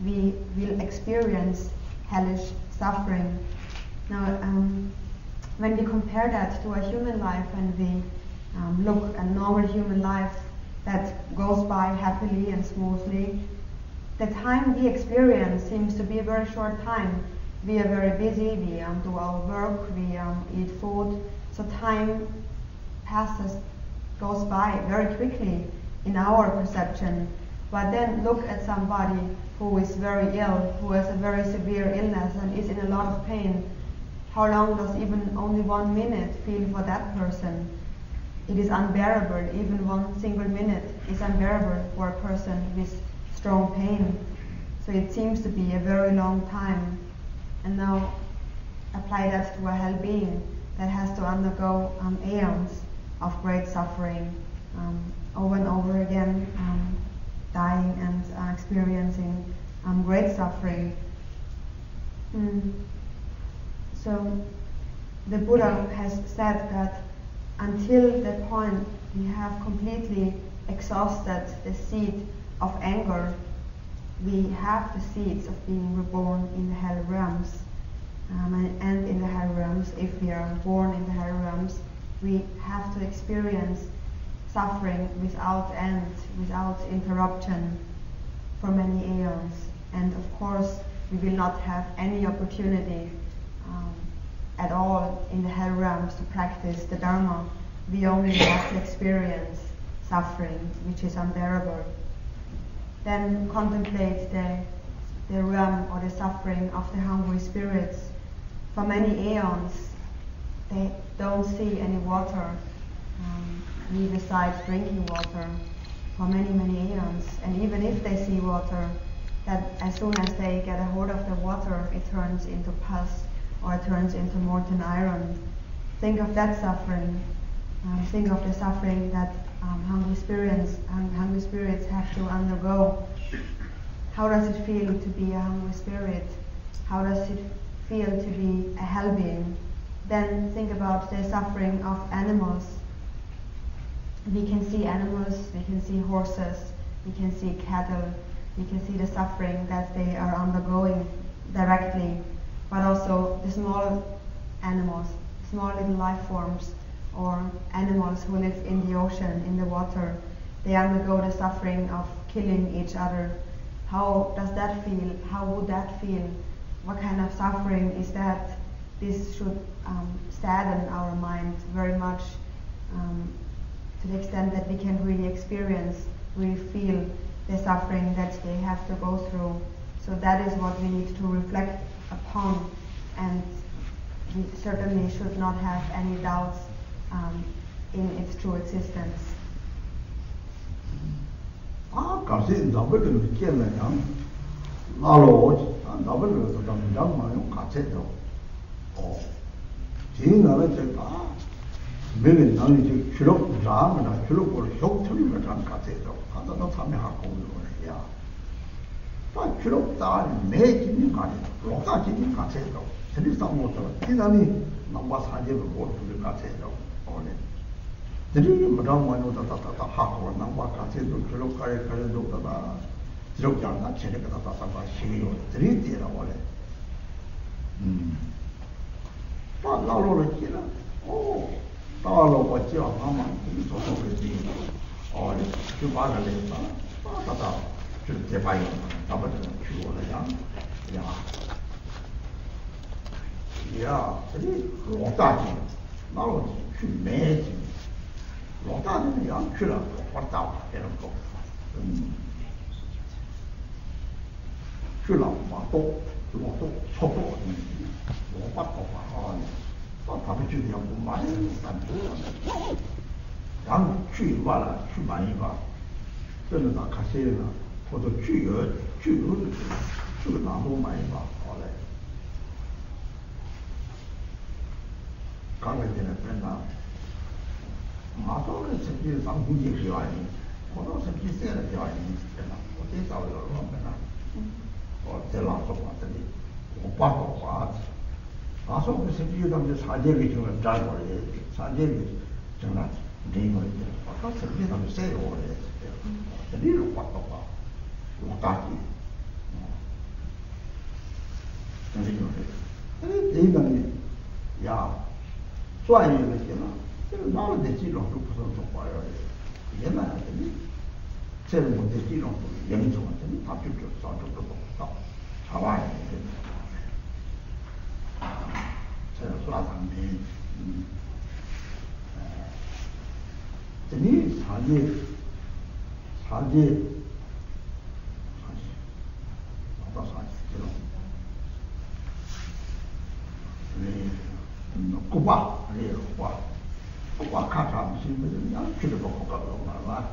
S1: We will experience hellish suffering. Now, when we compare that to a human life, and we look at normal human life that goes by happily and smoothly, the time we experience seems to be a very short time. We are very busy, we do our work, we eat food, so time goes by very quickly in our perception. But then look at somebody who is very ill, who has a very severe illness and is in a lot of pain. How long does even only 1 minute feel for that person? It is unbearable. Even 1 single minute is unbearable for a person with strong pain. So it seems to be a very long time. And now apply that to a hell being that has to undergo aeons of great suffering, over and over again, dying experiencing great suffering. So the Buddha has said that until that point we have completely exhausted the seed of anger, we have the seeds of being reborn in the hell realms. And in the hell realms, if we are born in the hell realms, we have to experience suffering without end, without interruption for many aeons. And of course, we will not have any opportunity at all in the hell realms to practice the Dharma. We only have to experience suffering, which is unbearable. Then contemplate the realm or the suffering of the hungry spirits. For many aeons, they don't see any water, besides drinking water, for many, many aeons. And even if they see water, that as soon as they get a hold of the water, it turns into pus or it turns into molten iron. Think of that suffering. Think of the suffering that hungry spirits have to undergo. How does it feel to be a hungry spirit? How does it feel to be a hell being? Then think about the suffering of animals. We can see animals, we can see horses, we can see cattle, we can see the suffering that they are undergoing directly, but also the small animals, small little life forms, or animals who live in the ocean, in the water. They undergo the suffering of killing each other. How does that feel? How would that feel? What kind of suffering is that? This should sadden our mind very much, to the extent that we can really experience, really feel the suffering that they have to go through. So that is what we need to reflect upon, and we certainly should not have any doubts in its true existence.
S2: 가서 나버는 느끼면 나로 나버는 좀 장만용 같이도 지나는 제가 매일 나는 이제 기록 자면은 기록을 효처리면 좀 같이도 하다도 참여하고 그러야 다 기록 다 매진이 가지 로사진이 같이도 세리상 못도 지나니 남과 사제를 못 둘이 같이도 오늘 들이 뭐라고 하다 하고 남과 같이도 기록가에 그래도 다 기록장나 체력가 다 시기로 들이디라 원래 다 나로를 지나 나로 왔지 아마 이 소소를 어리 그 말을 했다 다다 그 대바이 나버는 주어야 야 들이 로다지 나로 去매지 로다는 양去了 왔다 이런 거去了마도 속도我把头发他们觉得要不买单独然后去完了去买一把真的打卡西了或者巨额的这个拿多买一把好嘞刚才进来跟他马上的成绩上估计表演我到成绩赛的表演真的我最早有我们那我在拉手啊这里我把头发아, 그 세계에서 사제비 중에 잘거래. 사제비 정말 내가 이제 아까 세계에서 새로워래. 리로 왔다 봐. 왔다지. 근데 이거는 야, 좋아하는 거잖아. 그래서 나는 대지로 또 무슨 좀 봐요. 옛날에 제일 먼저 대지로 연주한테 답주죠. 저쪽도 또 잡아야 돼. 수라상비 이 사지 꾸바 카타 무슨 그냥 필요 없고 가고 말아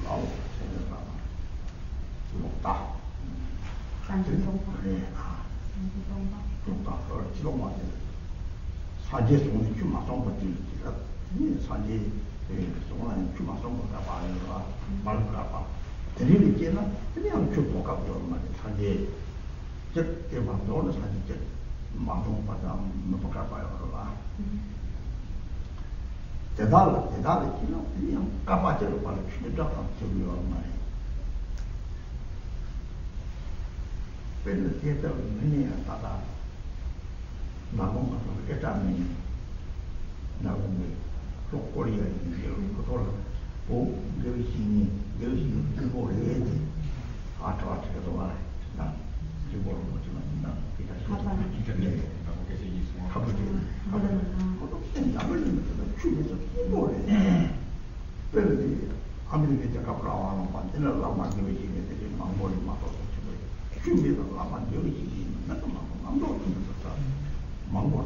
S2: 라오 높다 사제 속에 좀 마성 버티기가 이 산지 소원은 주마 성공가 봐요. 말까 봐. 드리는 게나 그냥 주고 가고 말이 산지 저 대만 도는 산지 저 망동 받아 못 가봐요. 그러나 대단히 그냥 까빠져로 바로 취득하고 저기요 말이.ពេលទៀតទៅនេះតាតាមកមកគេតាមនេះនៅនេះលោកកូរីនិយាយគាត់អូគេស៊ីនេះគេស៊ីទៅបរិយាទេអត់អត់ទៅដល់ណាទៅបរិយាទៅណាគេថាគេទៅនេះគេស៊ីស្មោះគាត់ទៅតែមិនទៅជួយទៅបរិយាពេលនេះអាមេរិកจะกลับเราបានតែเราមកនិយាយនេះទៅមកបរិយាមកទៅ준비도 아마 여기 나도 막 놓는다. 망고라.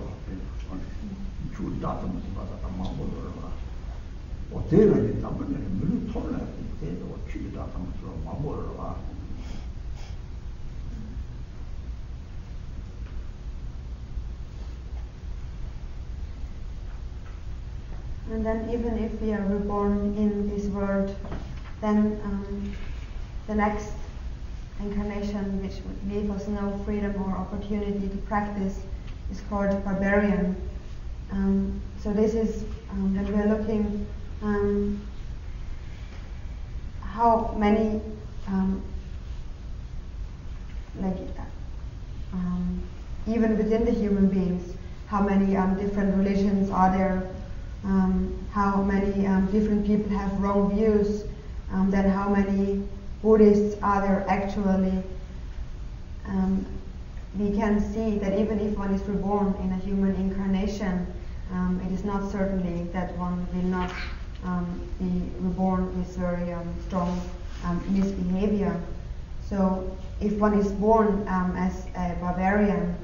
S2: 줄 다듬어서 받았다 망고라. 어때는 담배는 물을 털어야 돼도 줄 다듬어서 망고라.
S1: And then even if we are reborn in this world, then the next incarnation which would leave us no freedom or opportunity to practice is called barbarian. So this is when we are looking how many even within the human beings, how many different religions are there, how many different people have wrong views, then how many Buddhists are there actually. We can see that even if one is reborn in a human incarnation, it is not certainly that one will not be reborn with very strong misbehavior. So if one is born as a barbarian,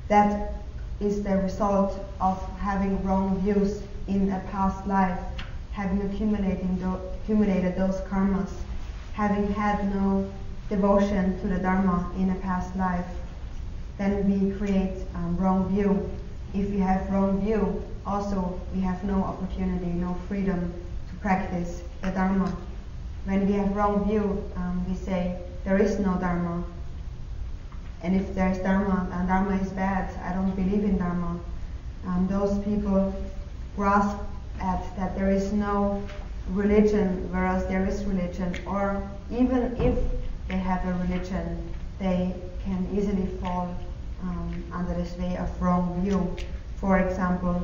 S1: that is the result of having wrong views in a past life, having accumulated those karmas, having had no devotion to the Dharma in a past life. Then we create wrong view. If we have wrong view, also we have no opportunity, no freedom to practice the Dharma. When we have wrong view, we say there is no Dharma. And if there's Dharma, and Dharma is bad, I don't believe in Dharma. Those people grasp at that there is no religion, whereas there is religion, or even if they have a religion, they can easily fall under this way of wrong view. For example,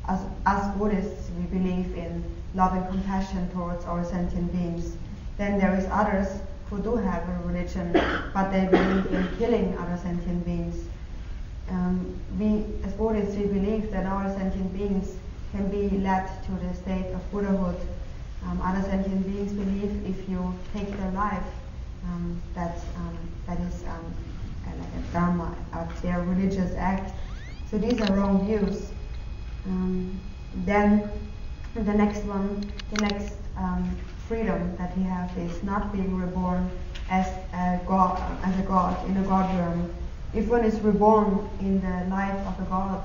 S1: as Buddhists, we believe in love and compassion towards our sentient beings. Then there is others who do have a religion, but they believe in killing other sentient beings. We, as Buddhists, we believe that our sentient beings can be led to the state of Buddhahood. Other sentient beings believe if you take their life, that is like a dharma, their religious act. So these are wrong views. Then the next one, the next freedom that we have is not being reborn as a god in a god realm. If one is reborn in the life of a god,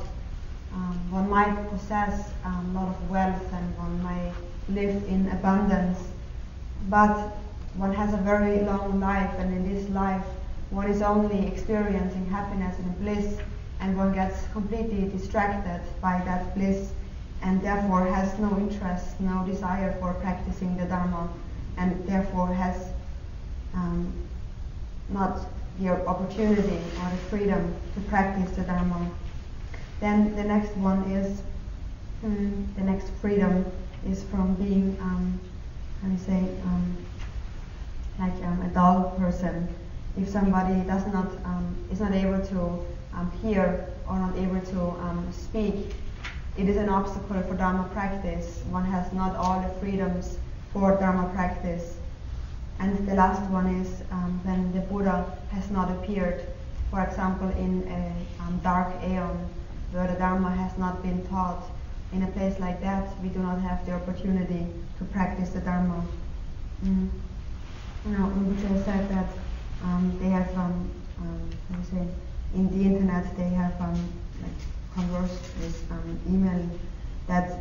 S1: one might possess a lot of wealth and one might live in abundance, but one has a very long life, and in this life one is only experiencing happiness and bliss, and one gets completely distracted by that bliss and therefore has no interest, no desire for practicing the Dharma, and therefore has not the opportunity or the freedom to practice the Dharma. Then the next one is, the next freedom is from being, a dull person. If somebody is not able to hear or not able to speak, it is an obstacle for Dharma practice. One has not all the freedoms for Dharma practice. And the last one is when the Buddha has not appeared, for example in a dark aeon, where the Dharma has not been taught. In a place like that, we do not have the opportunity to practice the Dharma. Rinpoche said that they have, in the internet, they have conversed with email that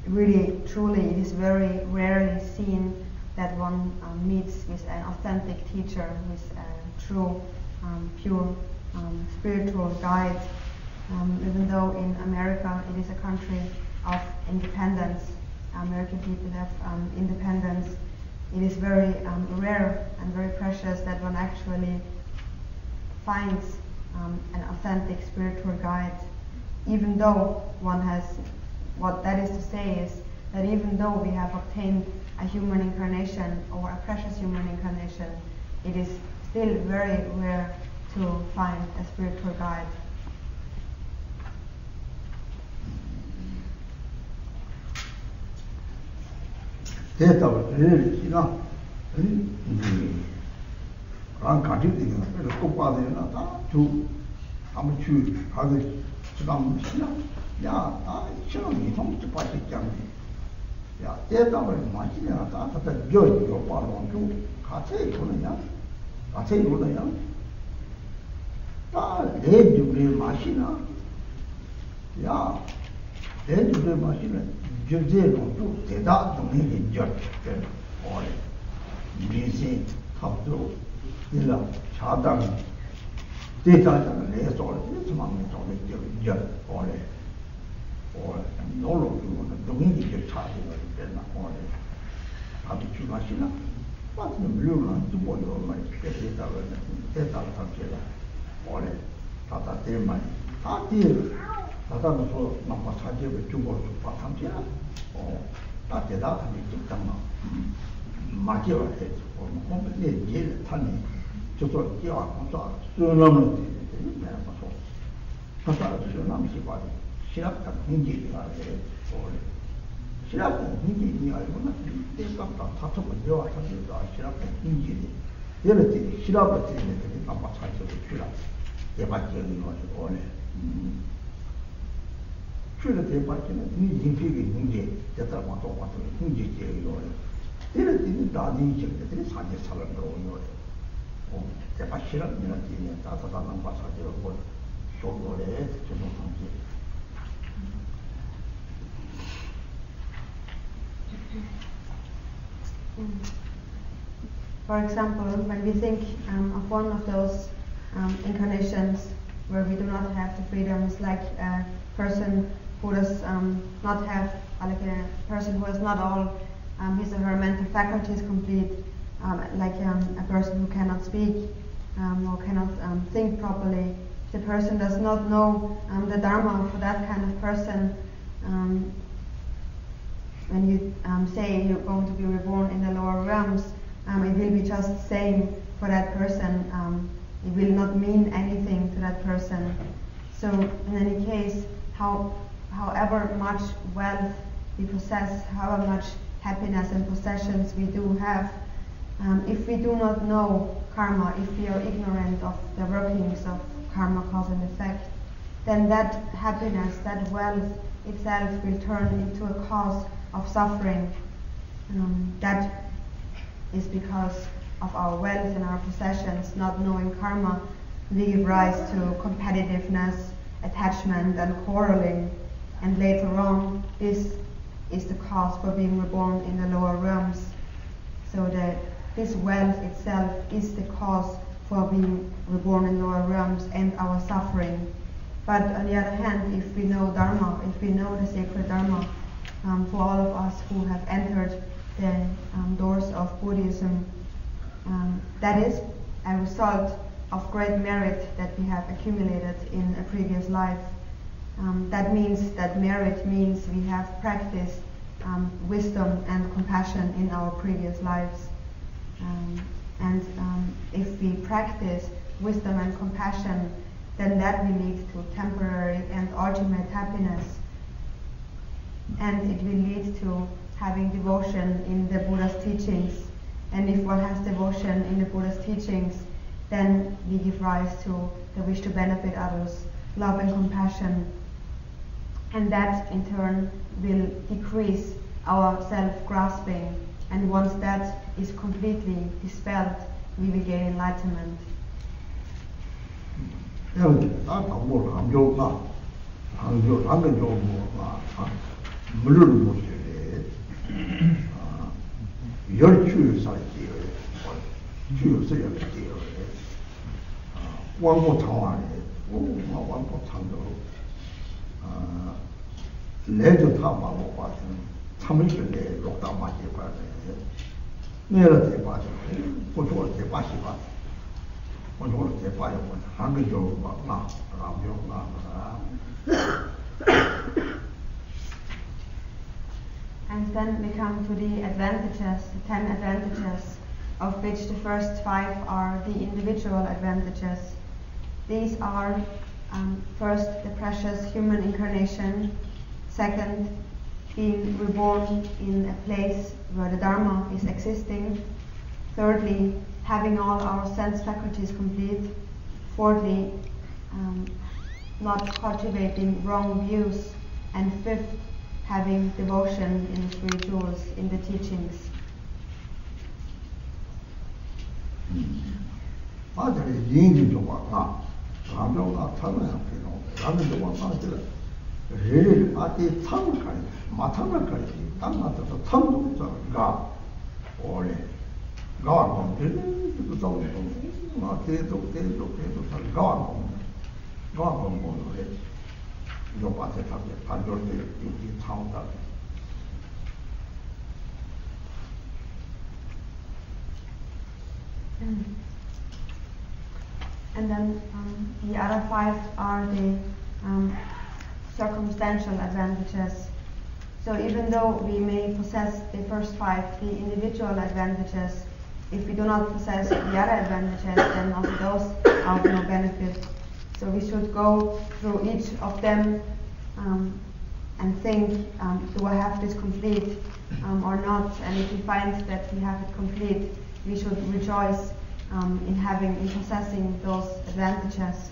S1: really, truly, it is very rarely seen that one meets with an authentic teacher, with a true, pure spiritual guide. Even though in America it is a country of independence, American people have independence, it is very rare and very precious that one actually finds an authentic spiritual guide, even though one has, what that is to say is that even though we have obtained a human incarnation or a precious human incarnation, it is still very rare to find a spiritual guide.
S2: 대답을 드리지나 랑 가지고 그래서 꼭 받으나 다주 아무 주 가게 지금 시나 야아 시험이 통치 받겠잖아 야 대답을 맞히냐 다다 저요 바로 좀 같이 보느냐 같이 보느냐 다 내주를 마시나 야 내주를 마시는 주제로 또 대다 동행이 졌대 오래 미세 합도 일라 차당 대다자는 내서를 스마트만 저게 저 오래 놀러 주는 동행이 저 차지가 됐나 오래 아주 주마시나 맞는 물론 또 뭐요 말 대다를 상태라 오래 다다 대만 다 뒤에 다다면서 남바 사제를 주고 바탕지라 다 대다하니 직장만 맞게와 해 홈페이지 제일 타니 저도 끼와 가서 쓰는 데 봐서 다다도 남시 봐도 시랍다 hin지가 돼 시랍다 hin지니 알고는 대답다 다쳐고 되어 가지고 시랍다 hin지니 예를 들어 시랍을 때문에 남바 사제를 주라 대박적인 거죠 오늘 출을 대박지는 이 인피의 문제 대다 와도 문제 제기요. 이럴 때는 다니 적들이 사제 사람으로 오요. 대박 실험이나 뒤에 다다다는 바사지로 뭐 쇼노래 좀 한지.
S1: For example, when we think of one of those incarnations where we do not have the freedoms, like a person who does not have, like a person who has not all his or her mental faculties complete, like a person who cannot speak or cannot think properly. The person does not know the Dharma. For that kind of person, when you say you're going to be reborn in the lower realms, it will be just the same for that person. It will not mean anything to that person. So in any case, however much wealth we possess, however much happiness and possessions we do have, if we do not know karma, if we are ignorant of the workings of karma, cause and effect, then that happiness, that wealth itself will turn into a cause of suffering. That is because of our wealth and our possessions. Not knowing karma, we give rise to competitiveness, attachment and quarreling, and later on this is the cause for being reborn in the lower realms. So that this wealth itself is the cause for being reborn in lower realms and our suffering. But on the other hand, if we know Dharma, if we know the sacred Dharma, for all of us who have entered the doors of Buddhism, that is a result of great merit that we have accumulated in a previous life. That means that merit means we have practiced wisdom and compassion in our previous lives. And if we practice wisdom and compassion, then that will lead to temporary and ultimate happiness. And it will lead to having devotion in the Buddha's teachings. And if one has devotion in the Buddha's teachings, then we give rise to the wish to benefit others, love and compassion. And that in turn will decrease our self-grasping. And once that is completely dispelled, we will gain enlightenment.
S2: 나 강조 강조가 강조 하면 좋은 거가 물을 보시래. 열주유사를 띄어요. 주유서 띄어요. 왕고 창화래. 왕고 창도. 내도 다 말고 봐서 참을길래 lok다 맞지 봐서 내가 대봐서 고조를 대봐시 봐. 고조를 대봐요. 한글적으로 막나
S1: And then we come to the advantages, the 10 advantages, of which the first 5 are the individual advantages. These are first, the precious human incarnation; second, being reborn in a place where the Dharma is existing; thirdly, having all our sense faculties complete; fourthly, not cultivating wrong views; and fifth, having devotion in the spirituals, in the teachings. And then the other 5 are the circumstantial advantages. So even though we may possess the first 5, the individual advantages, if we do not possess the other advantages, then also those are of no benefit. So we should go through each of them and think, do I have this complete or not? And if we find that we have it complete, we should rejoice in possessing those advantages.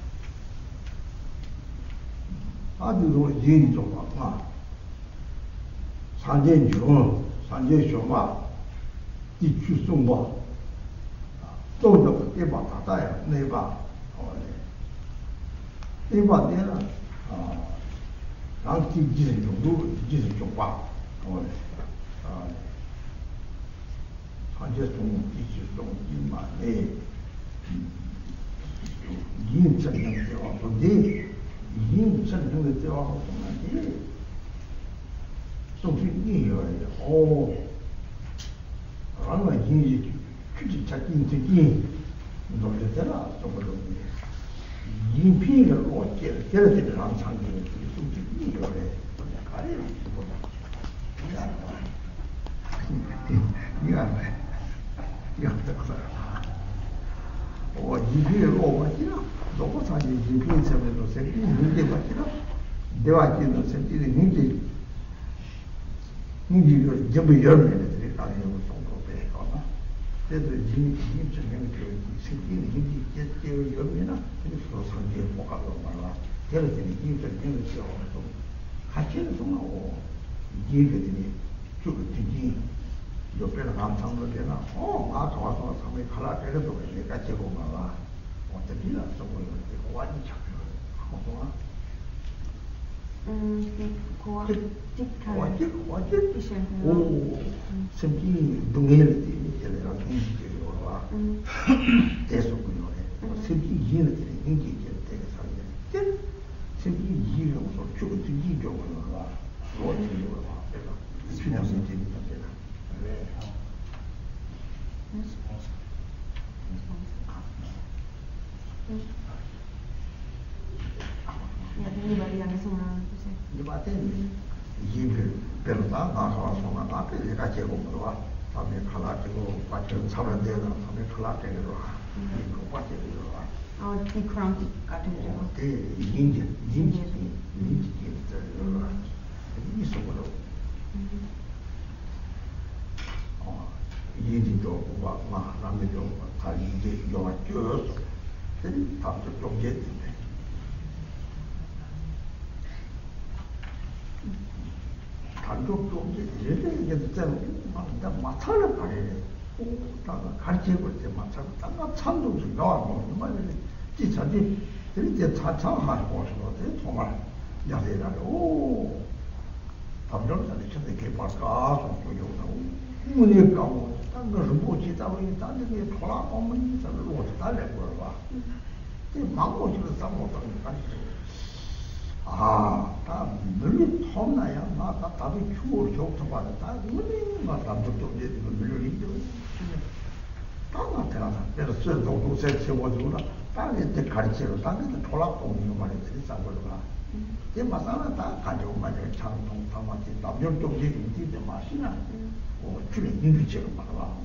S2: 가서 보려고 문에 가고 딴 것을 못 지다고 딴 데에 돌아가면 이사를 못 달래고 봐. 이 망고지를 싸먹었다니까. 다 늘리 톱나야 나다 답이 추월 적토받아 다 늘리 막 남쪽도 이제 늘리 있죠. 땅한테 가서 그래서 쇠도 세워주구나. 땅에 때 가르치러 땅에서 돌아보는 거 말이야. 싸버려가. 이 마사는 다 가지고 말이야. 장통 담았지. 남쪽도 이제 인지대 마시나. 줄에 인기체로 말아.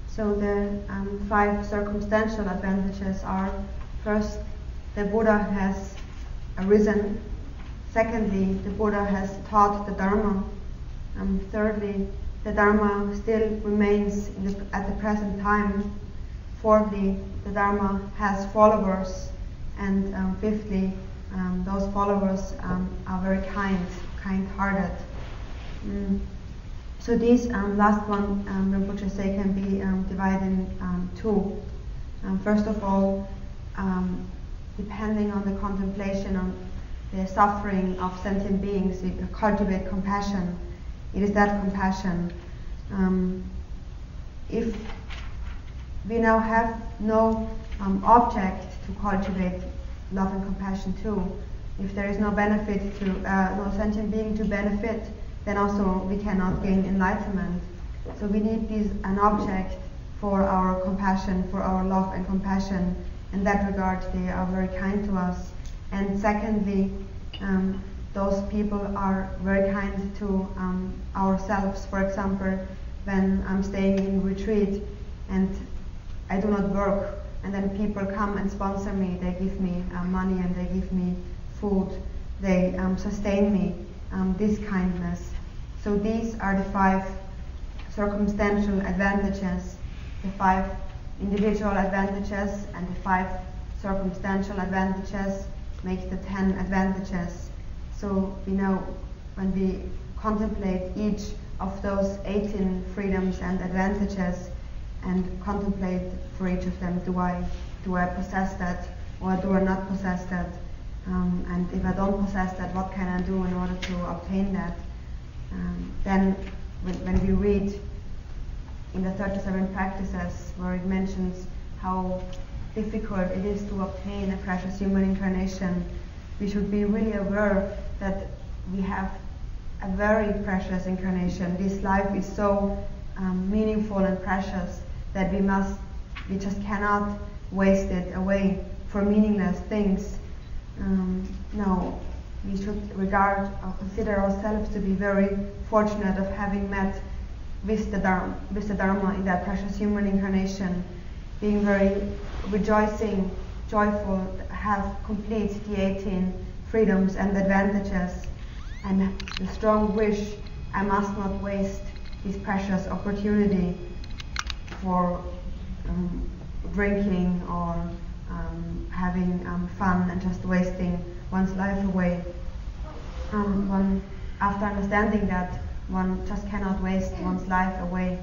S1: So the 5 circumstantial advantages are: first, the Buddha has arisen; secondly, the Buddha has taught the Dharma; thirdly, the Dharma still remains at the present time; fourthly, the Dharma has followers; and fifthly, those followers are very kind-hearted. So these last one, Rinpoche say, can be divided in 2. First of all, depending on the contemplation on the suffering of sentient beings, we cultivate compassion. It is that compassion. If we now have no object to cultivate love and compassion to, if there is no benefit to, no sentient being to benefit, then also we cannot gain enlightenment. So we need an object for our compassion, for our love and compassion. In that regard, they are very kind to us. And secondly, those people are very kind to ourselves. For example, when I'm staying in retreat and I do not work, and then people come and sponsor me, they give me money and they give me food, they sustain me, this kindness. So these are the 5 circumstantial advantages, the 5 individual advantages and the 5 circumstantial advantages make the 10 advantages. So we know when we contemplate each of those 18 freedoms and advantages and contemplate for each of them, do I possess that or do I not possess that? And if I don't possess that, what can I do in order to obtain that? Then when we read in the 37 practices where it mentions how difficult it is to obtain a precious human incarnation, we should be really aware that we have a very precious incarnation. This life is so meaningful and precious that we just cannot waste it away for meaningless things. No, we should regard or consider ourselves to be very fortunate of having met with the Dharma in that precious human incarnation, being very rejoicing, joyful, have complete the 18 freedoms and advantages, and the strong wish I must not waste this precious opportunity for drinking or having fun and just wasting one's life away. After understanding that, one just cannot waste one's life away.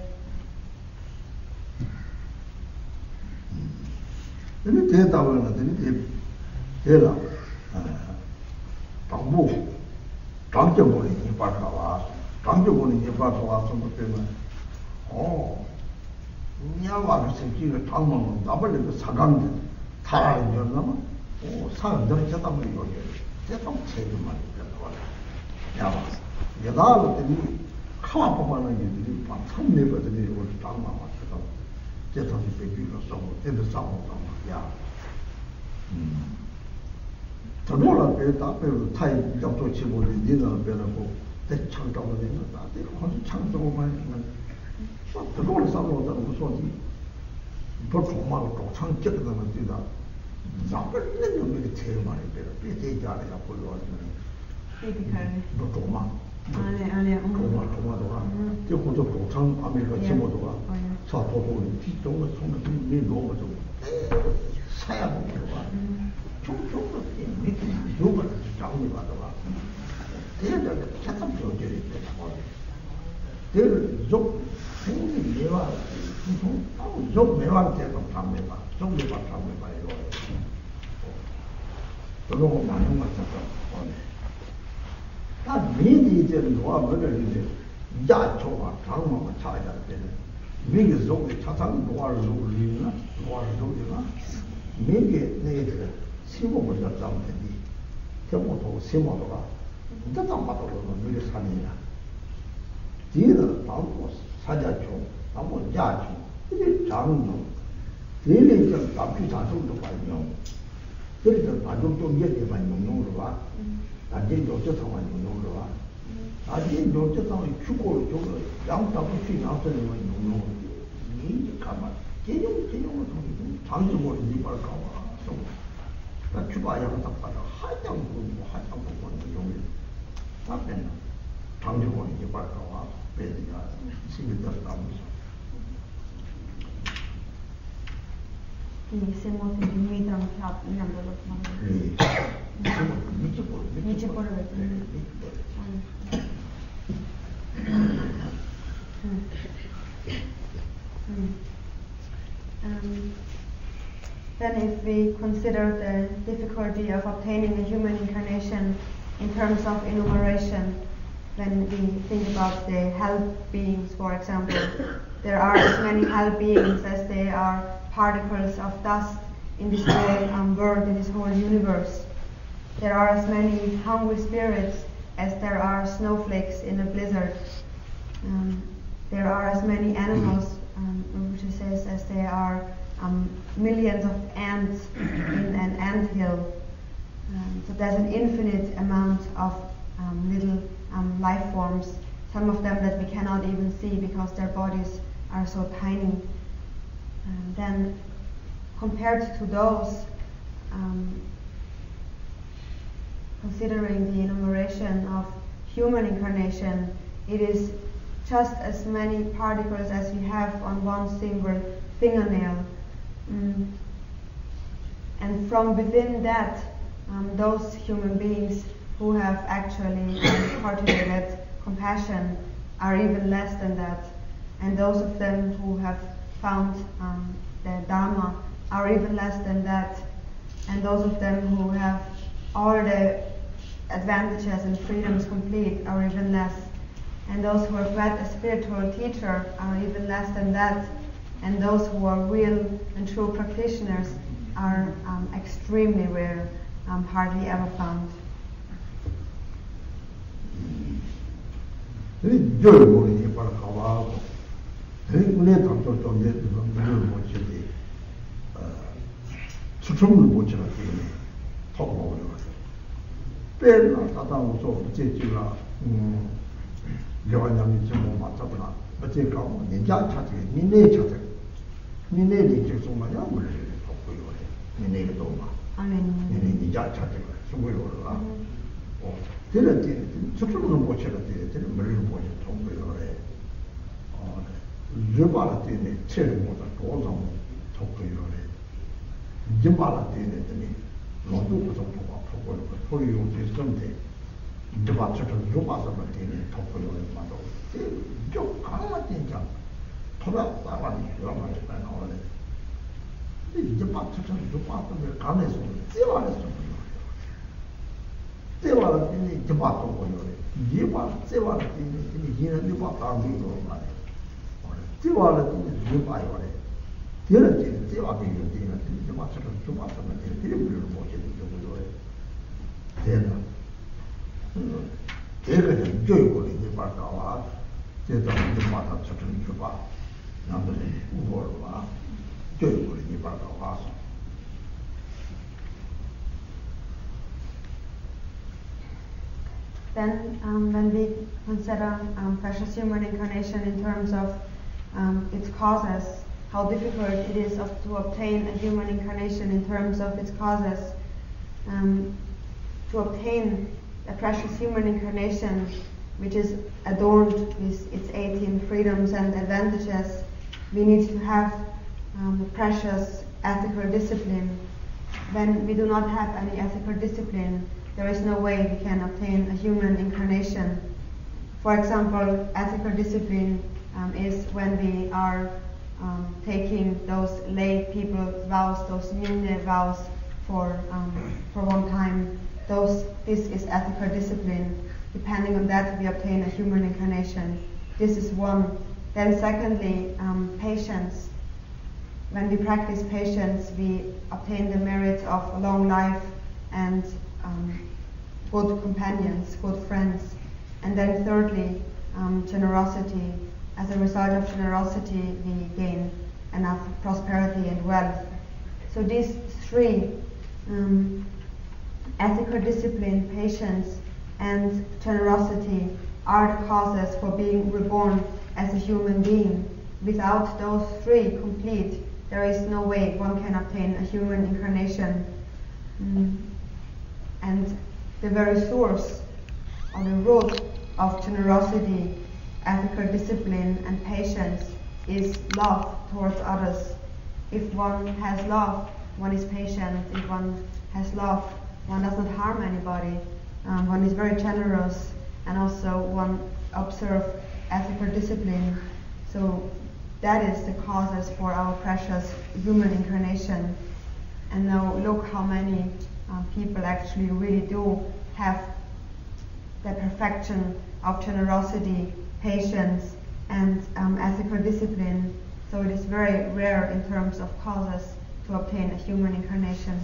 S2: 생긴 매화, 좀 매화를 때도 담매봐, 좀 매화 담매봐, 이거. 그러고 많은 것 같아서, 나 미리 이제 노아를 이제 야초가 장마가 차야 되는. 미리 속에 차상 노아를 올리나, 노아를 올리나, 미리 내게 시목을 잡자면 되니, 경고도 시모도가 진짜 장마도로는 미리 산이야. 뒤에는 나무 사자초, 나무 야초, 이게 장종, 뒤에 좀 남주 자성도 봐요. 그래서 나중 좀 얘기만 용용으로 와. 나중에 요쪽상만 용용으로 와. 나중에 요쪽상을 주고 양다고 주인 앞서는 용용으로 이제 가만 개념을 통해 장성으로 이발 가와. 나 주가 양딱 받아 하장 보고 용을 답변 장성으로 이발 가와. 배드가 시비됐다면서.
S1: Niin, se muuten mitä on saat ihan tullut.
S2: Niin.
S1: Mikä porvet? Then if we consider the difficulty of obtaining a human incarnation in terms of enumeration, when we think about the hell beings, for example, there are as many hell beings as there are particles of dust in this whole world, in this whole universe. There are as many hungry spirits as there are snowflakes in a blizzard. There are as many animals, Rinpoche says, as there are millions of ants in an anthill. So there's an infinite amount of little life forms, some of them that we cannot even see because their bodies are so tiny. Then compared to those, considering the enumeration of human incarnation, it is just as many particles as we have on one single fingernail. And from within that, those human beings who have actually cultivated compassion are even less than that. And those of them who have found the Dharma are even less than that. And those of them who have all the advantages and freedoms complete are even less. And those who have met a spiritual teacher are even less than that. And those who are real and true practitioners are extremely rare, hardly ever found.
S2: 추첨을 못 치라 때문에 턱으로 올려가지고 빼나 따다오서 어째지가 여관장이 좀 맞잡으나 어째 가고 내자 찾게 니네 찾게 니네를 계속만야 물을 덮고 요래 니네가 도마 니네 니자 찾게 숨을 올라 그럴 때 추첨을 못 치라 때 물을 못 덮고 요래 여바라 때문에 체를 못하 도장 덮고 요래 이제 말았더니 너도 그 정도가 보고 소리 용지 있었는데 이제 맞춰서 요바서만 되니 덮고요 맞아 좀 강한 진짜 돌아다니 여러 가지 나오네 이제 맞춰서 요바서를 간에서 찌와서 찌와서니 이제 맞고요 이제 맞 찌와서니 이제는 요바서 안되고 말이야 찌와서니 요바요 뒤에는 찌와서 이제 맞춰서 맞춰서 드리블을 못 해주고요. 되나? 대가는 교육을 이제 말까와 제가 이제 맞아 저는 줘봐. 남들이 우월을 봐. 교육을 이제 말까와.
S1: Then, when we consider precious human incarnation in terms of its causes, how difficult it is to obtain a human incarnation in terms of its causes. To obtain a precious human incarnation which is adorned with its 18 freedoms and advantages, we need to have a precious ethical discipline. When we do not have any ethical discipline, there is no way we can obtain a human incarnation. For example, ethical discipline is when we are taking those lay people vows, those Nyingme vows for one time. This is ethical discipline. Depending on that, we obtain a human incarnation. This is one. Then secondly, patience. When we practice patience, we obtain the merit of a long life and good companions, good friends. And then thirdly, generosity. As a result of generosity, we gain enough prosperity and wealth. So these three, ethical discipline, patience, and generosity, are the causes for being reborn as a human being. Without those three complete, there is no way one can obtain a human incarnation. And the very source or the root of generosity, ethical discipline, and patience is love towards others. If one has love, one is patient. If one has love, one does not harm anybody. One is very generous, and also one observes ethical discipline. So that is the causes for our precious human incarnation. And now look how many people actually really do have the perfection of generosity, patience, and ethical discipline. So it is very rare in terms of causes to obtain a human incarnation.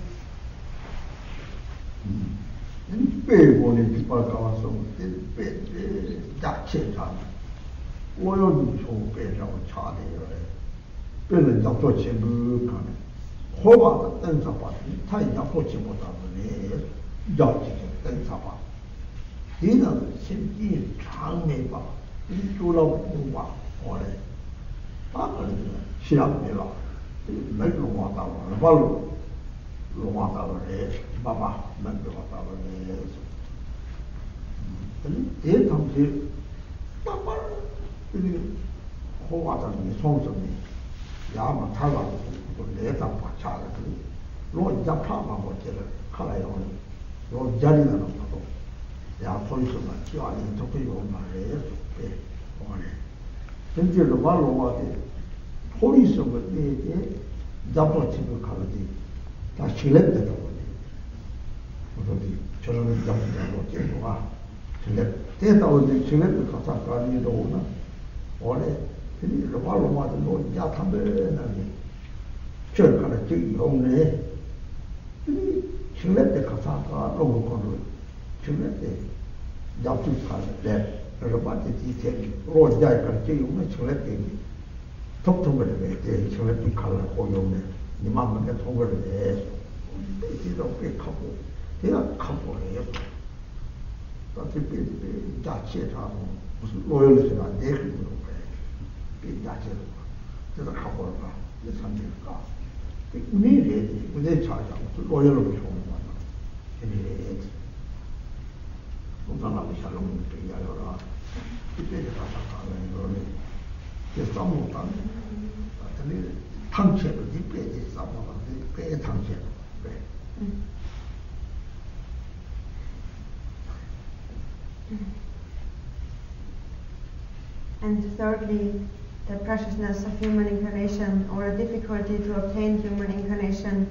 S1: And thirdly, the preciousness of human incarnation, or the difficulty to obtain human incarnation,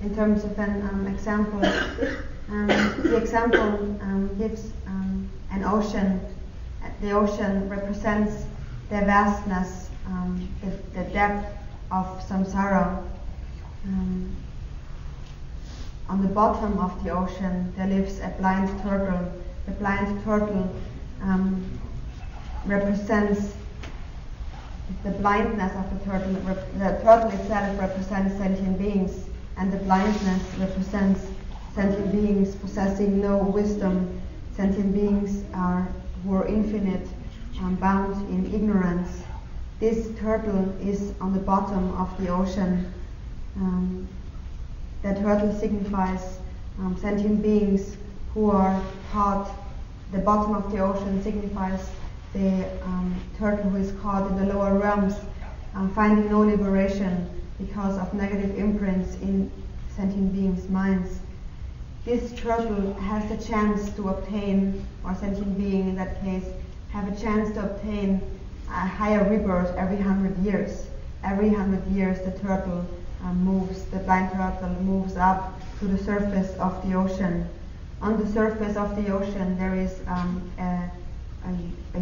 S1: in terms of an example. The example gives an ocean. The ocean represents the vastness, the depth of samsara. On the bottom of the ocean there lives a blind turtle. The blind turtle represents the blindness of the turtle. The turtle itself represents sentient beings, and the blindness represents sentient beings possessing no wisdom. Sentient beings who are infinite, bound in ignorance. This turtle is on the bottom of the ocean. The turtle signifies sentient beings who are caught. The bottom of the ocean signifies the turtle who is caught in the lower realms, finding no liberation because of negative imprints in sentient beings' minds. This turtle has the chance to obtain, or sentient being in that case, have a chance to obtain a higher rebirth every 100 years. Every 100 years the turtle the blind turtle moves up to the surface of the ocean. On the surface of the ocean there is a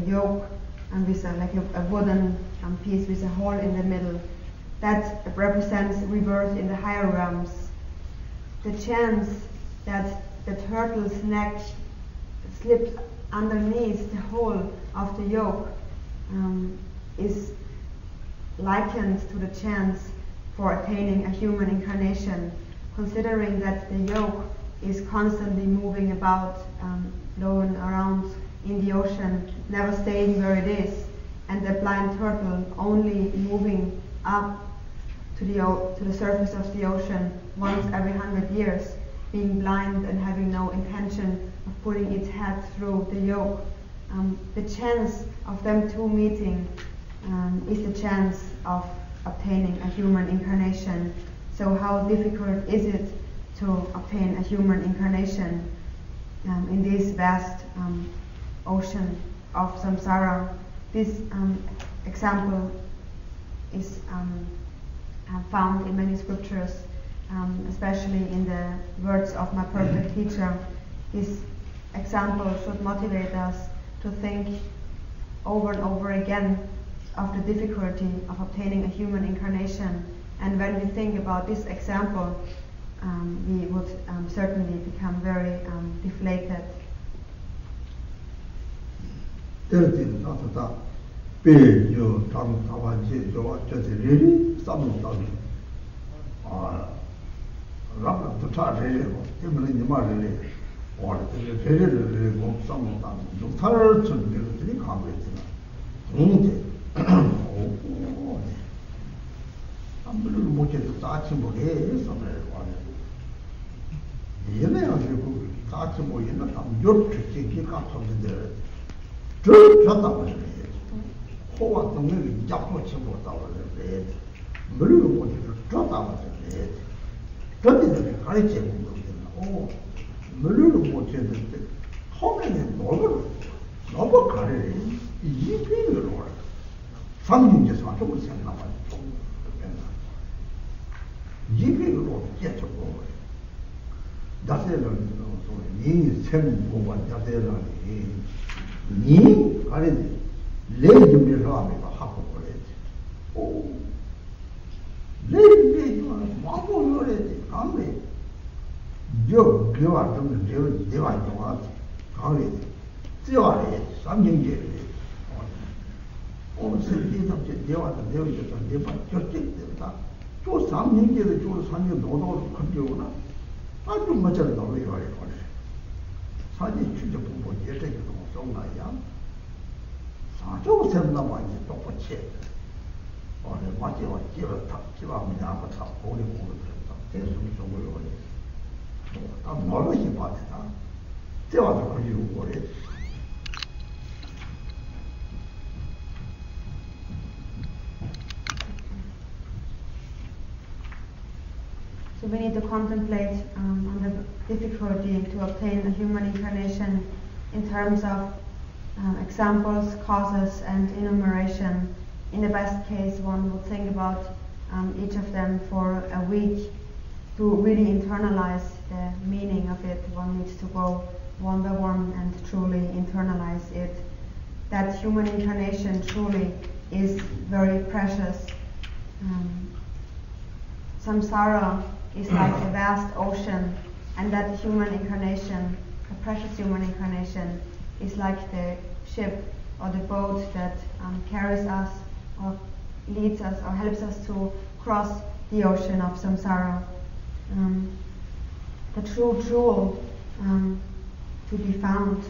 S1: yoke and with a wooden piece with a hole in the middle. That represents rebirth in the higher realms. The chance that the turtle's neck slips underneath the hole of the yoke is likened to the chance for attaining a human incarnation, considering that the yoke is constantly moving about, blowing around in the ocean, never staying where it is, and the blind turtle only moving up to the surface of the ocean once every 100 years, being blind and having no intention of putting its head through the yoke. The chance of them two meeting is the chance of obtaining a human incarnation. So how difficult is it to obtain a human incarnation in this vast ocean of samsara? This example is found in many scriptures, especially in the words of my perfect teacher. This example should motivate us to think over and over again of the difficulty of obtaining a human incarnation. And when we think about this example, we would certainly become very deflated. So we need to contemplate on the difficulty to obtain a human incarnation in terms of examples, causes, and enumeration. In the best case, one would think about each of them for a week to really internalize the meaning of it. One needs to go one by one and truly internalize it. That human incarnation truly is very precious. Samsara is like a vast ocean, and that human incarnation, a precious human incarnation, is like the ship or the boat that carries us or leads us or helps us to cross the ocean of samsara. The true jewel to be found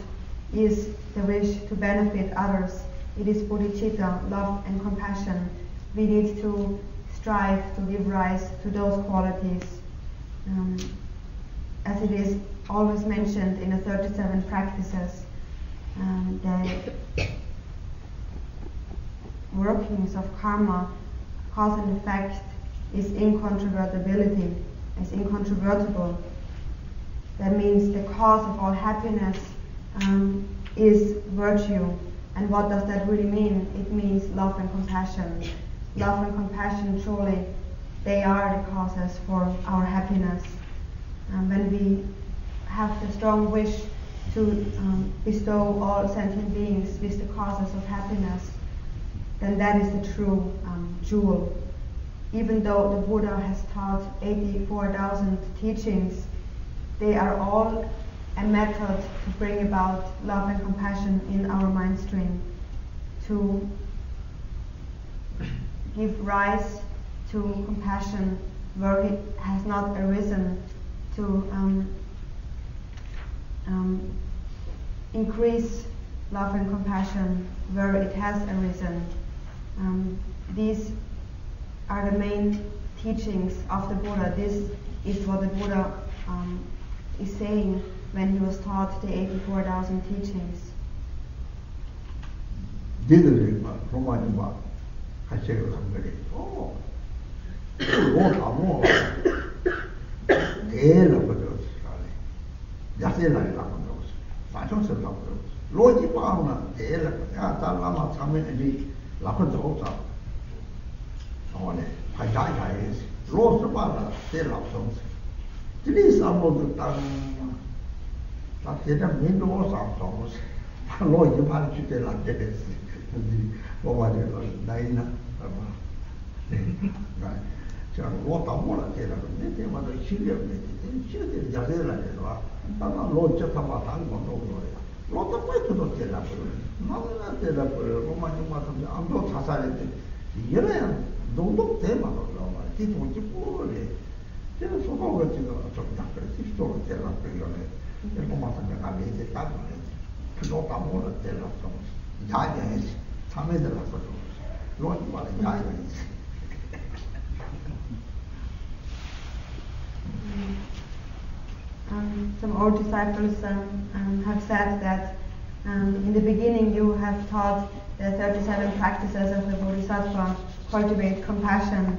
S1: is the wish to benefit others. It is bodhicitta, love and compassion. We need to strive to give rise to those qualities. As it is always mentioned in the 37 practices, the workings of karma, cause and effect, is incontrovertibility, is incontrovertible. That means the cause of all happiness is virtue, And what does that really mean? It means love and compassion. Love and compassion, truly, they are the causes for our happiness. When we have the strong wish to bestow all sentient beings with the causes of happiness, then that is the true jewel. Even though the Buddha has taught 84,000 teachings, they are all a method to bring about love and compassion in our mind stream, to give rise to compassion where it has not arisen, to increase love and compassion where it has arisen. These are the main teachings of the Buddha. This is what the Buddha is saying when he was taught the 84,000 teachings. Some old disciples have said that in the beginning you have taught the 37 practices of the Bodhisattva, cultivate compassion,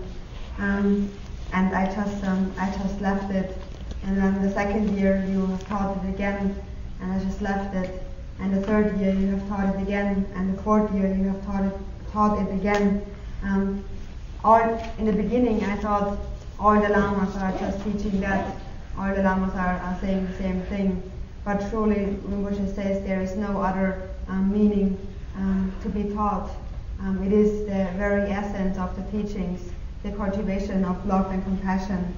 S1: and I just left it. And then the second year you have taught it again, and I just left it. And the third year you have taught it again, and the fourth year you have taught it again. In the beginning I thought all the lamas are just teaching that, all the lamas are saying the same thing. But truly, Rinpoche says there is no other meaning to be taught. It is the very essence of the teachings, the cultivation of love and compassion.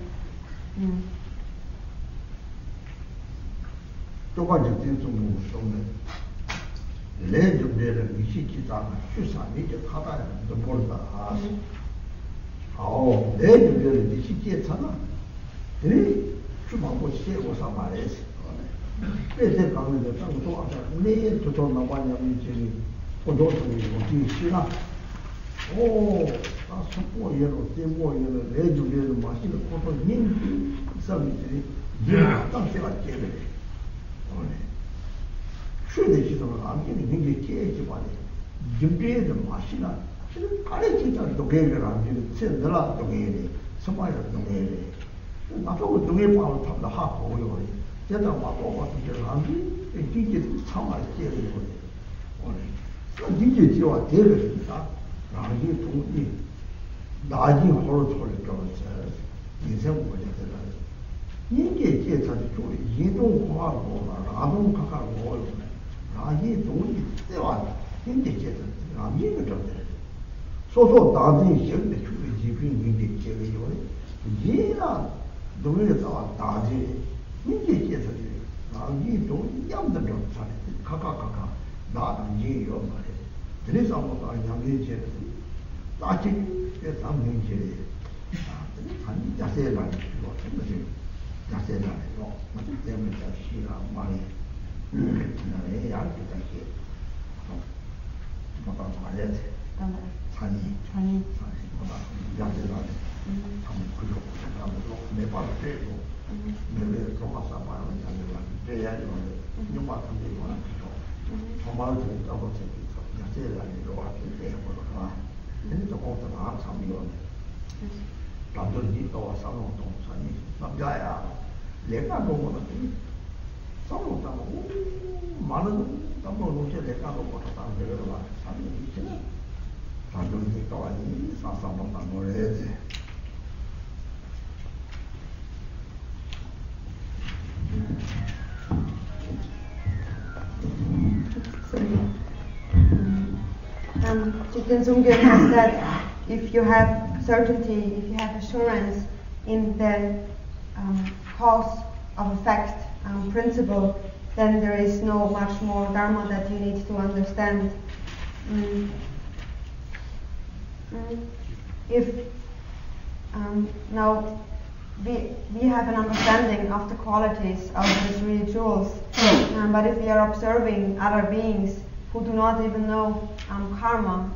S2: 너무 로제를 가고 보다 내려와 사는 있잖아. 단종이 또 아니 사사방방 노래지.
S1: Chitin Sungkyun has said, if you have certainty, if you have assurance in the cause of effect principle, then there is no much more Dharma that you need to understand. If now we have an understanding of the qualities of the three jewels, but if we are observing other beings who do not even know karma,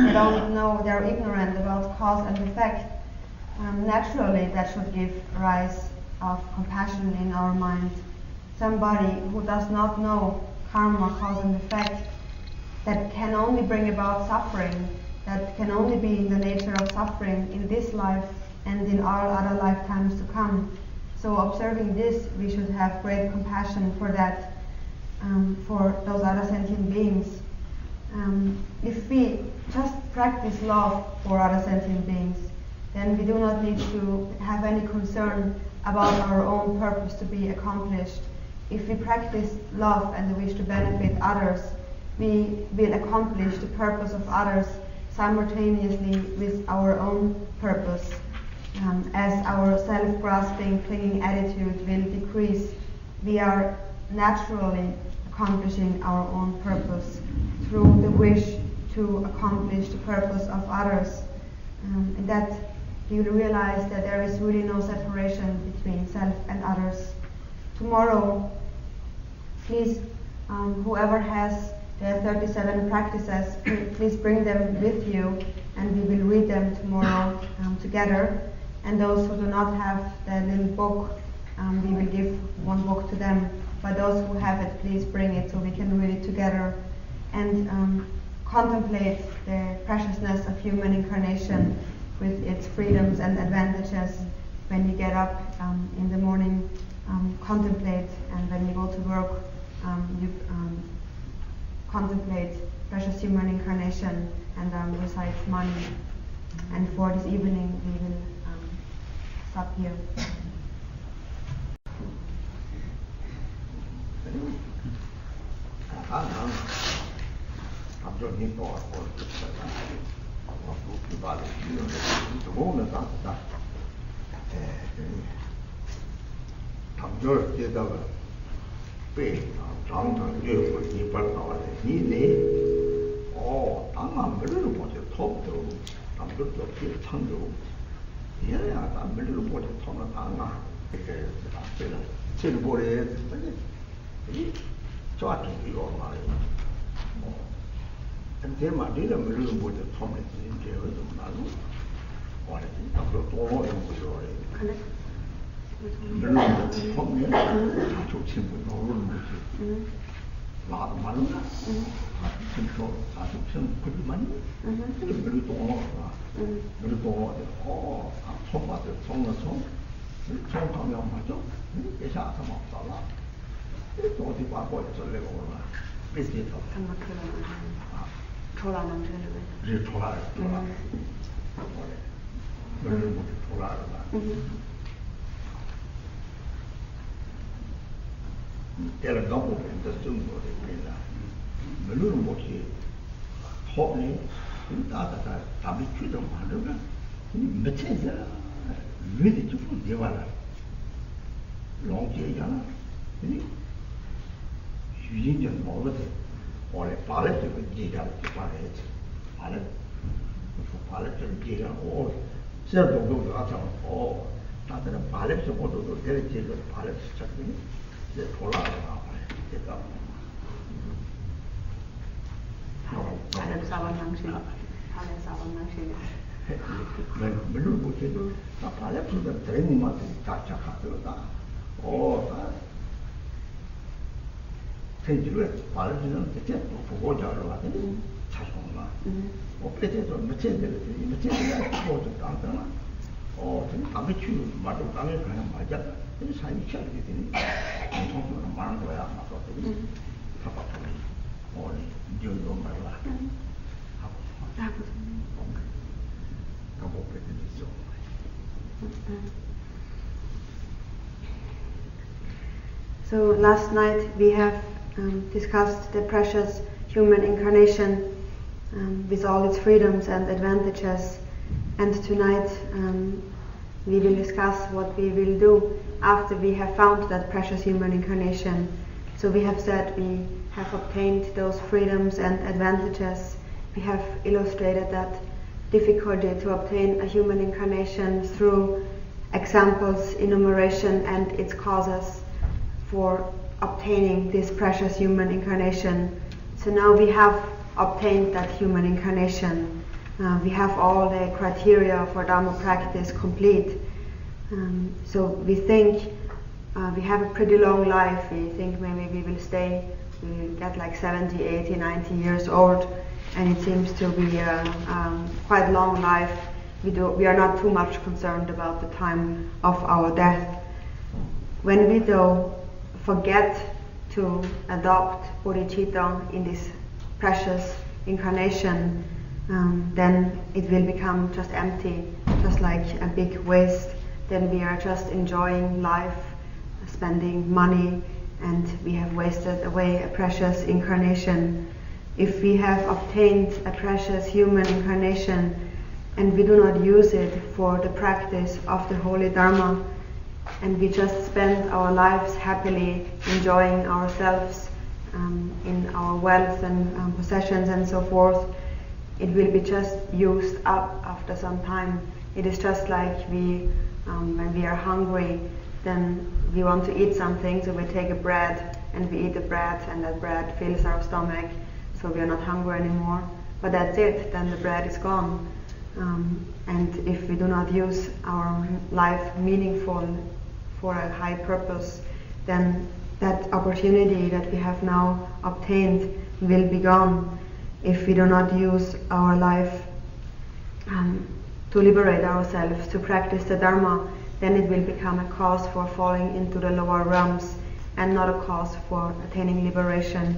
S1: they don't know, they are ignorant about cause and effect, naturally that should give rise of compassion in our mind. Somebody who does not know karma, cause and effect, that can only bring about suffering, that can only be in the nature of suffering in this life and in all other lifetimes to come. So observing this, we should have great compassion for that, for those other sentient beings. If we just practice love for other sentient beings, then we do not need to have any concern about our own purpose to be accomplished. If we practice love and the wish to benefit others, we will accomplish the purpose of others simultaneously with our own purpose. As our self-grasping, clinging attitude will decrease, we are naturally accomplishing our own purpose through the wish to accomplish the purpose of others. And that you will realize that there is really no separation between self and others. Tomorrow, please, whoever has the 37 practices, please bring them with you, and we will read them tomorrow together. And those who do not have the little book, we will give one book to them. But those who have it, please bring it so we can read it together and contemplate the preciousness of human incarnation with its freedoms and advantages. When you get up in the morning, contemplate, and when you go to work, you contemplate precious human incarnation and recite money. And for this evening, we will stop here.
S3: So last night we have discussed the precious human incarnation with all its freedoms and advantages, and tonight we will discuss what we will do after we have found that precious human incarnation. So we have said we have obtained those freedoms and advantages. We have illustrated that difficulty to obtain a human incarnation through examples, enumeration, and its causes for obtaining this precious human incarnation. So now we have obtained that human incarnation. We have all the criteria for Dharma practice complete. So we think we have a pretty long life. We think maybe we will we'll get like 70, 80, 90 years old, and it seems to be a quite long life. We are not too much concerned about the time of our death. When we though forget to adopt bodhicitta in this precious incarnation, then it will become just empty, just like a big waste. Then we are just enjoying life, spending money, and we have wasted away a precious incarnation. If we have obtained a precious human incarnation and we do not use it for the practice of the holy Dharma, and we just spend our lives happily enjoying ourselves in our wealth and possessions and so forth, it will be just used up after some time. It is just like when we are hungry, then we want to eat something, so we take a bread and we eat the bread, and that bread fills our stomach, so we are not hungry anymore. But that's it, then the bread is gone. And if we do not use our life meaningful for a high purpose, then that opportunity that we have now obtained will be gone. If we do not use our life to liberate ourselves, to practice the Dharma, then it will become a cause for falling into the lower realms and not a cause for attaining liberation.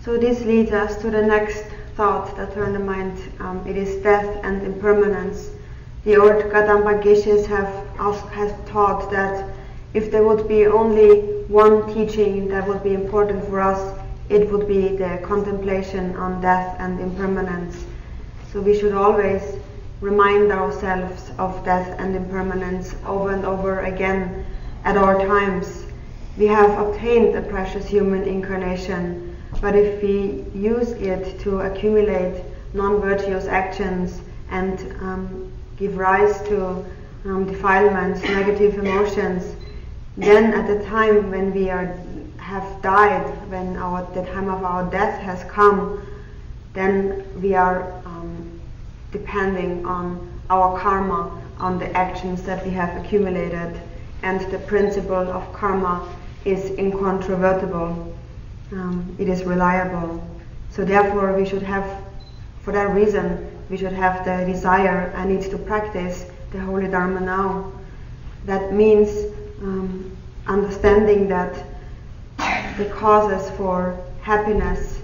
S3: So this leads us to the next thought that turned the mind. It is death and impermanence. The old Kadampa Geshes have taught that if there would be only one teaching that would be important for us, it would be the contemplation on death and impermanence. So we should always remind ourselves of death and impermanence over and over again at all times. We have obtained a precious human incarnation, but if we use it to accumulate non-virtuous actions and give rise to defilements, negative emotions, then at the time when we have died, when the time of our death has come, then we are depending on our karma, on the actions that we have accumulated, and the principle of karma is incontrovertible. It is reliable. So therefore we should have, for that reason, we should have the desire, I need to practice the Holy Dharma now. That means understanding that the causes for happiness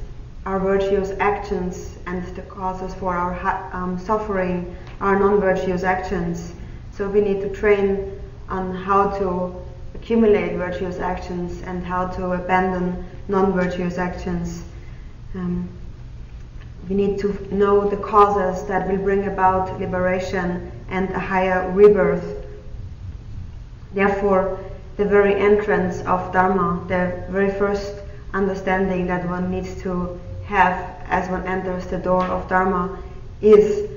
S3: are virtuous actions, and the causes for our suffering are non-virtuous actions. So we need to train on how to accumulate virtuous actions and how to abandon non-virtuous actions. We need to know the causes that will bring about liberation and a higher rebirth. Therefore, the very entrance of Dharma, the very first understanding that one needs to have as one enters the door of Dharma is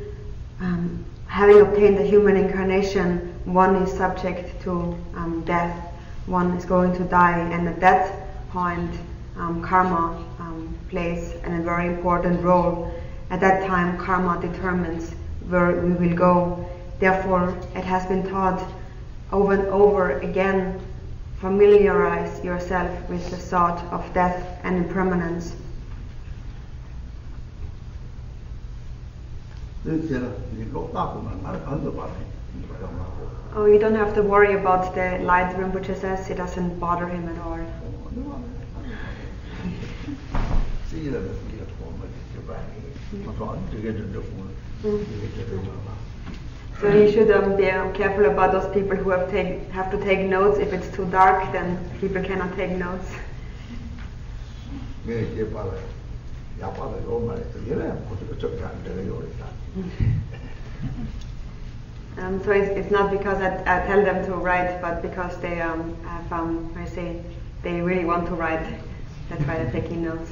S3: having obtained the human incarnation, one is subject to death. One is going to die, and at that point karma plays a very important role. At that time karma determines where we will go. Therefore it has been taught over and over again, familiarize yourself with the thought of death and impermanence. Oh, you don't have to worry about the light. Rinpoche says it doesn't bother him at all. So you should be careful about those people who have to take notes. If it's too dark, then people cannot take notes. So it's not because I tell them to write, but because they they really want to write. That's why they're taking notes.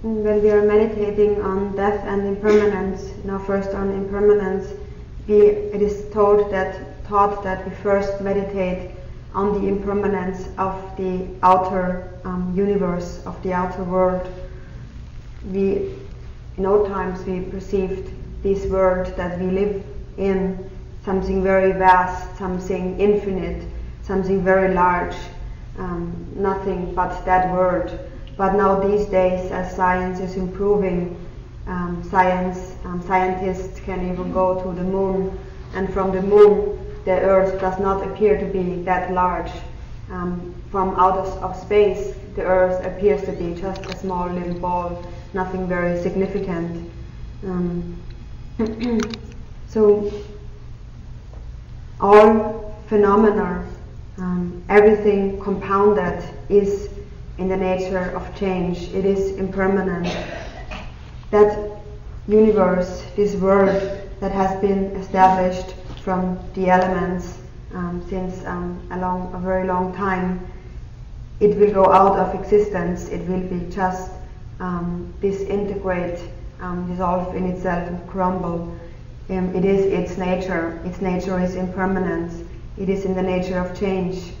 S3: When we are meditating on death and impermanence, first on impermanence, it is taught that we first meditate on the impermanence of the outer universe, of the outer world. In old times we perceived this world that we live in something very vast, something infinite, something very large, nothing but that world. But now these days, as science is improving, scientists can even go to the moon, and from the moon the Earth does not appear to be that large. From out of space, the Earth appears to be just a small little ball, nothing very significant. So all phenomena, everything compounded is in the nature of change. It is impermanent. That universe, this world that has been established from the elements since a very long time, it will go out of existence. It will be just disintegrate, dissolve in itself and crumble. It is its nature. Its nature is impermanence. It is in the nature of change.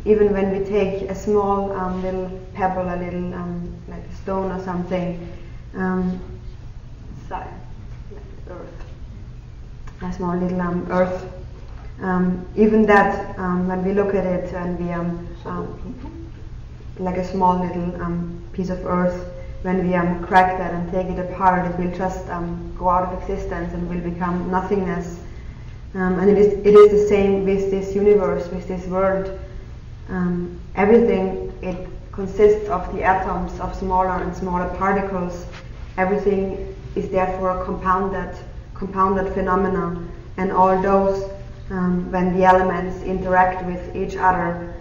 S3: Even when we take a small little pebble, a little like a stone or something, like earth, a small little earth, even that, when we look at it and we like a small little piece of earth, when we crack that and take it apart, it will just go out of existence and will become nothingness. And it is the same with this universe, with this world. Everything, it consists of the atoms, of smaller and smaller particles. Everything is therefore a compounded phenomena, and all those, when the elements interact with each other,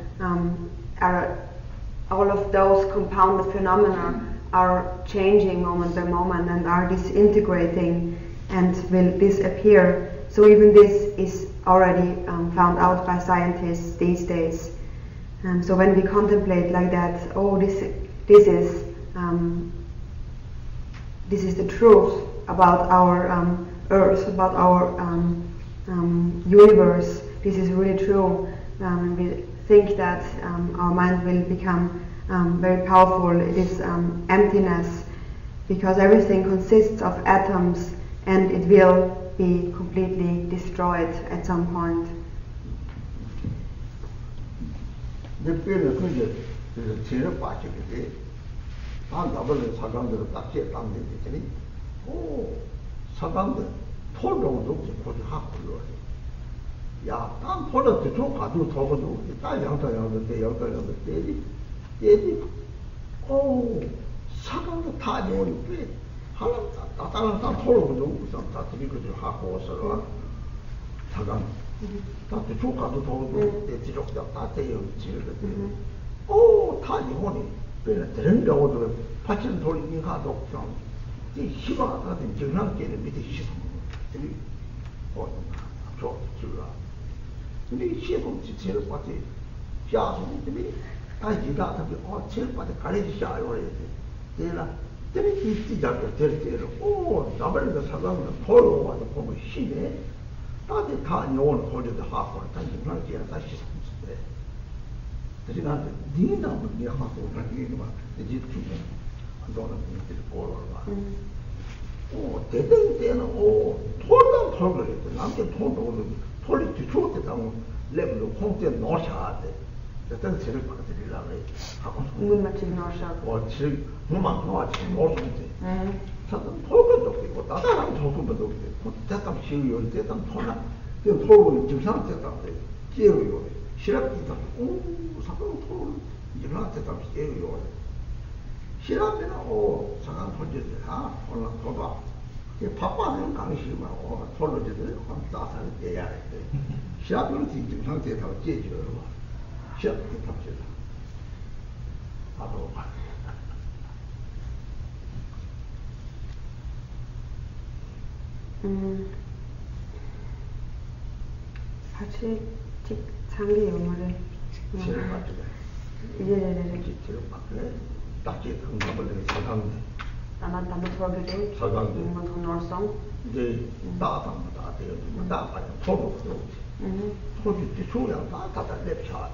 S3: all of those compounded phenomena are changing moment by moment and are disintegrating and will disappear. So even this is already found out by scientists these days. So when we contemplate like that, oh, this is the truth about our earth, about our universe. This is really true. We think that our mind will become very powerful. It is emptiness, because everything consists of atoms, and it will be completely destroyed at some point.
S2: 넷배는 그게 제일 빠지게 다 나버린 사람들을 딱지에 담는 데더니 사람들 토종도 없이 거기 하고요. 야, 땀 토를 좀 가지고 더고도 딸 양자양도 때 양자양도 때리 사람도 다 요리게 하나 다른 땀 토로도 우선 다 드리고 하고 서로 사람 다들 조카도 더도 지적자 다 돼요 지르거든. 다 이혼이 그냥 되는 경우도 파치는 돌리긴 가도 좀 이 희망 같은 정상계를 밑에 시선 들이 저 지라. 근데 시선 지체를 받지 야수들이 다 이가 답이 제일 받아 가리지 샤요 이제 내가 때문에 이 잡을 때를 잡을 사람은 토로 와서 보면 심해. 다들 다 요원 거리도 하고 다 정상계를 다 시선인데 그러니까 니나무 니 하고 그러니까 막 이제 좀 안도는 이제 보러 와. 대등 때는 톨당 톨을 했대. 남게 톨도 톨이 뒤쪽에 당고 레벨로 공대 넣으셔야 돼. 대등 제를 받으리라 그래. 하고
S3: 문 맞지 넣으셔.
S2: 지금 뭐만 넣어지 넣었는데. 저는 톨도 있고 다른 조금도 있고 대담 시요 대담 톨나. 그 톨을 증상 대담 돼. 깨요. 시랍이다. 사건 톨 이나 대담 깨요. 시랍이나 사간 톨들 올라 봐. 그 바빠는 강시만 톨로지들 따사를 떼야 돼. 시랍은 증상 대담 깨죠. 시랍 대담 깨죠. 바로
S3: 사실 장기 영어를
S2: 제일 맞죠.
S3: 이제
S2: 제일 맞네. 딱히 흥분을 사강네.
S3: 나만 담을
S2: 사강네.
S3: 뭔가 더 넣었어.
S2: 이제 따담다 돼요. 따봐요. 토로 소리 소량 다 랩차.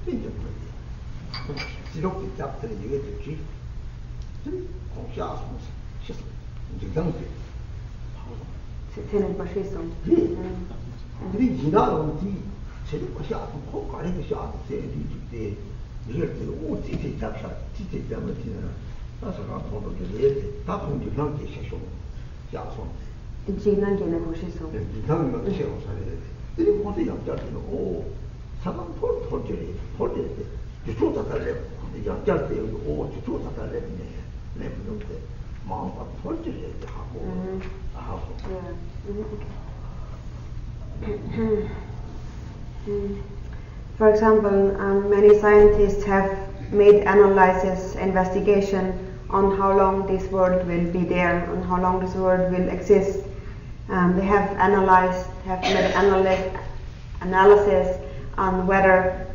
S2: 진짜 그래. 지독히 잡들이 이게 듣지. 공샤스 시스. 이제 경제.
S3: C'est une machisme.
S2: 우리 지나온 뒤 제대로 샤스 코 가리고 샤스 제디 때 이럴 때 오지 잡샤 지지 잡을 때는 나서가 보도 게 다 통지 경제 시쇼. 야소.
S3: Jinan qui est une machisme.
S2: 지상은 거 시쇼 살에. 이 모두 양자들은 오 사람 폴폴들이 주초다 달래. 양자들 오 주초다 달래. 네 그런데 마음과 폴들이 하고
S3: For example, many scientists have made analysis, investigation on how long this world will be there, on how long this world will exist. They have made analysis on whether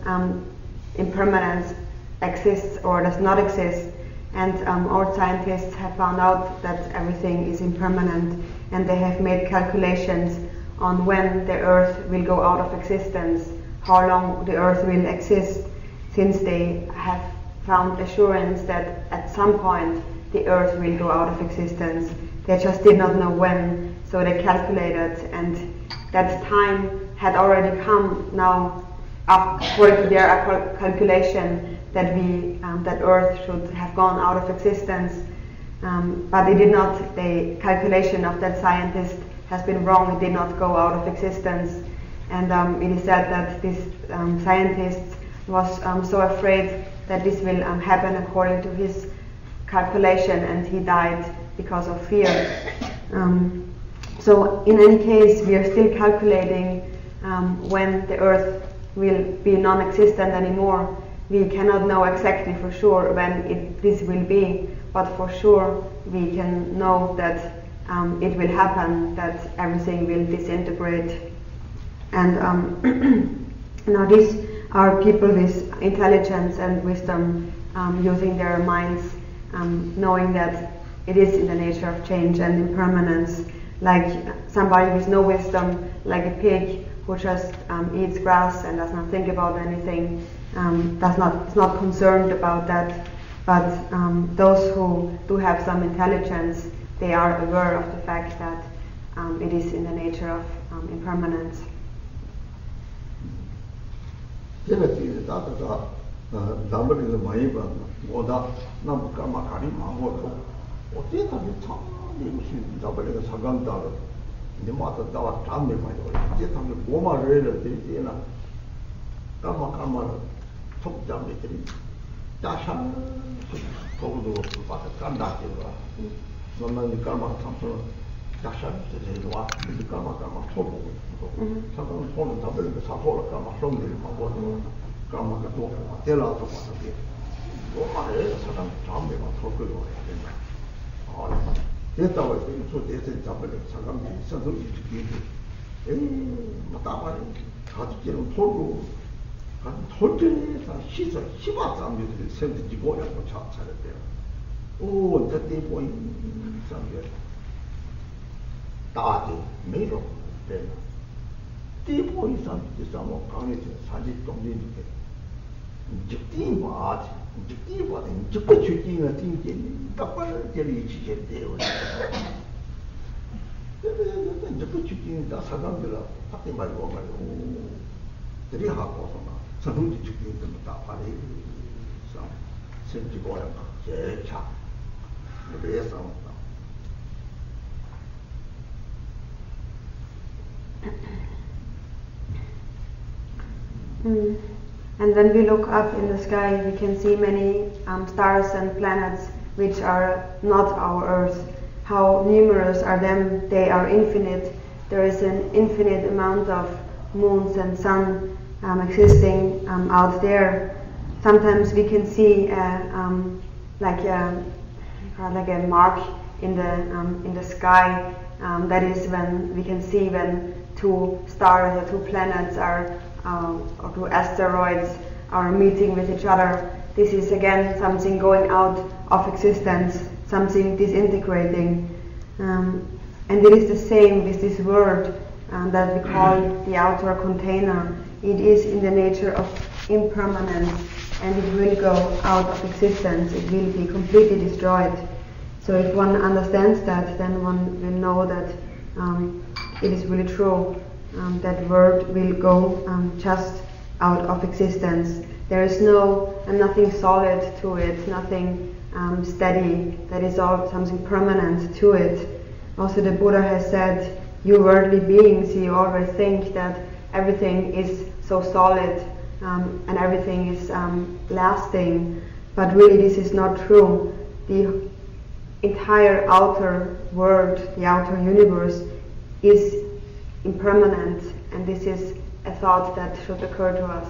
S3: impermanence exists or does not exist. And all scientists have found out that everything is impermanent, and they have made calculations on when the Earth will go out of existence, how long the Earth will exist, since they have found assurance that at some point the Earth will go out of existence. They just did not know when, so they calculated, and that time had already come now, according to their calculation, that Earth should have gone out of existence, but they did not. The calculation of that scientist has been wrong. It did not go out of existence, and it is said that this scientist was so afraid that this will happen according to his calculation, and he died because of fear. So in any case, we are still calculating when the Earth will be non-existent anymore. We cannot know exactly for sure when this will be, but for sure we can know that it will happen, that everything will disintegrate. And now these are people with intelligence and wisdom, using their minds, knowing that it is in the nature of change and impermanence. Like somebody with no wisdom, like a pig who just eats grass and does not think about anything, is not concerned about that. But those who do have some intelligence, they are aware of the fact that it is in the nature of impermanence.
S2: 남들이 많이 봐. 오다 남부가 막하니 마고도 어때다 참 이것이 남들이 사강다. 이제 맞다 나와 담에 많이 와. 이제 담에 고마를 되지나. 까마까마 톡잠들이 다산 도도 받아 간다지가. 너는 까마 참서 다산 되지와. 이 까마까마 토고. 사강 손은 담을 사포를 까마 손들이 마고도. 까마가 또 때라서 봤는데 고마를 사람 담에 막 토고요. 됐다고 해서 또 대세 잡을 사람이 있어도 이게 맞다만 가지는 토고 한 토전에서 시서 시바 장교들이 센터지 고려고 차차랬대요. 오, 그때 보인 장교 다지 매로 되나. 띠보이 산지 사모 강에서 사지 동네인데 직진 봐. 직진 봐. 직접 출진은 띵진 딱발 때리 지겠대요. 근데 직접 출진은 다 사람들 밖에 말고 들이 하고서나 자동지 출진도 다 발이 상 센지고야 제차 그래서
S3: And when we look up in the sky, we can see many stars and planets which are not our Earth. How numerous are them? They are infinite. There is an infinite amount of moons and sun existing out there. Sometimes we can see like a mark in the sky. That is when we can see when two stars or two planets or two asteroids are meeting with each other. This is again something going out of existence, something disintegrating. And it is the same with this world. that we call the outer container, it is in the nature of impermanence, and it will go out of existence. It will be completely destroyed. So if one understands that, then one will know that it is really true. That world will go just out of existence. There is nothing solid to it, nothing steady. That is all something permanent to it. Also, the Buddha has said, "You worldly beings, you always think that everything is so solid and everything is lasting, but really this is not true. The entire outer world, the outer universe, is impermanent, and this is a thought that should occur to us."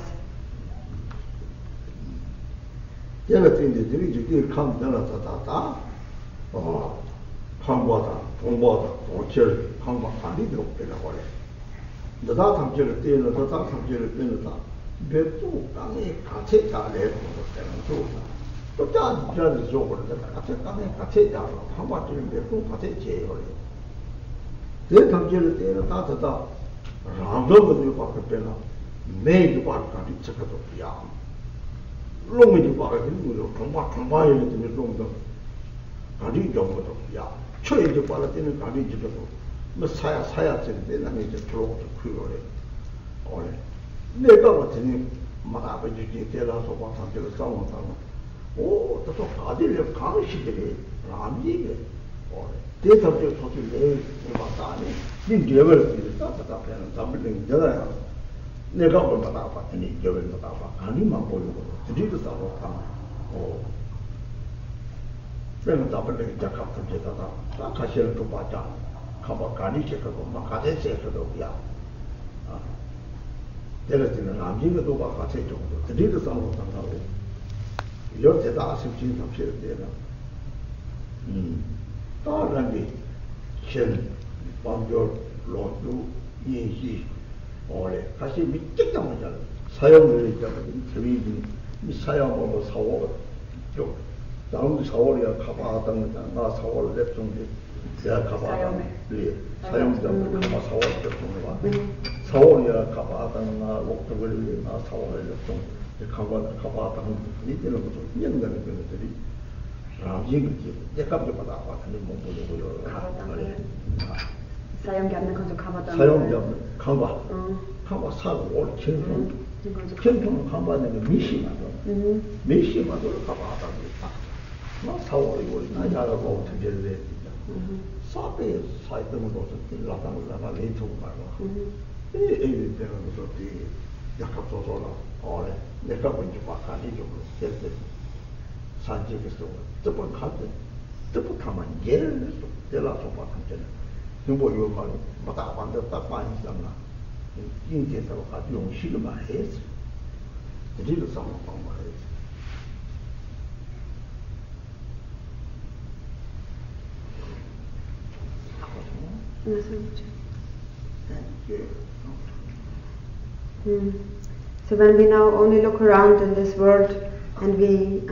S3: So when we now only look around in this world and we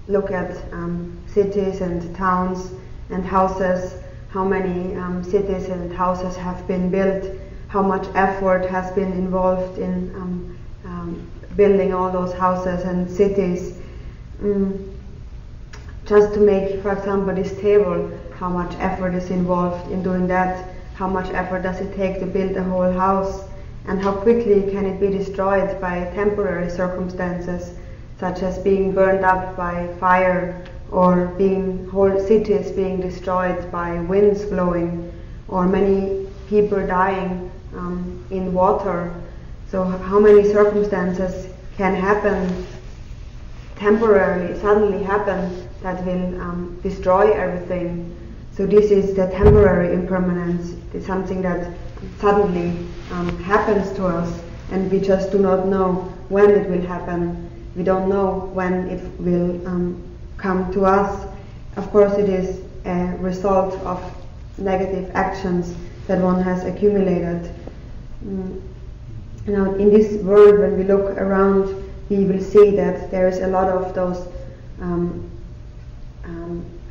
S3: look at cities and towns and houses, how many cities and houses have been built, how much effort has been involved in building all those houses and cities. Just to make, for example, this table, how much effort is involved in doing that, how much effort does it take to build a whole house, and how quickly can it be destroyed by temporary circumstances, such as being burned up by fire, or whole cities being destroyed by winds blowing, or many people dying in water. So how many circumstances can happen temporarily, suddenly happen, that will destroy everything. So this is the temporary impermanence. It's something that suddenly happens to us, and we just do not know when it will happen. We don't know when it will come to us. Of course, it is a result of negative actions that one has accumulated. Now, in this world, when we look around, we will see that there is a lot of those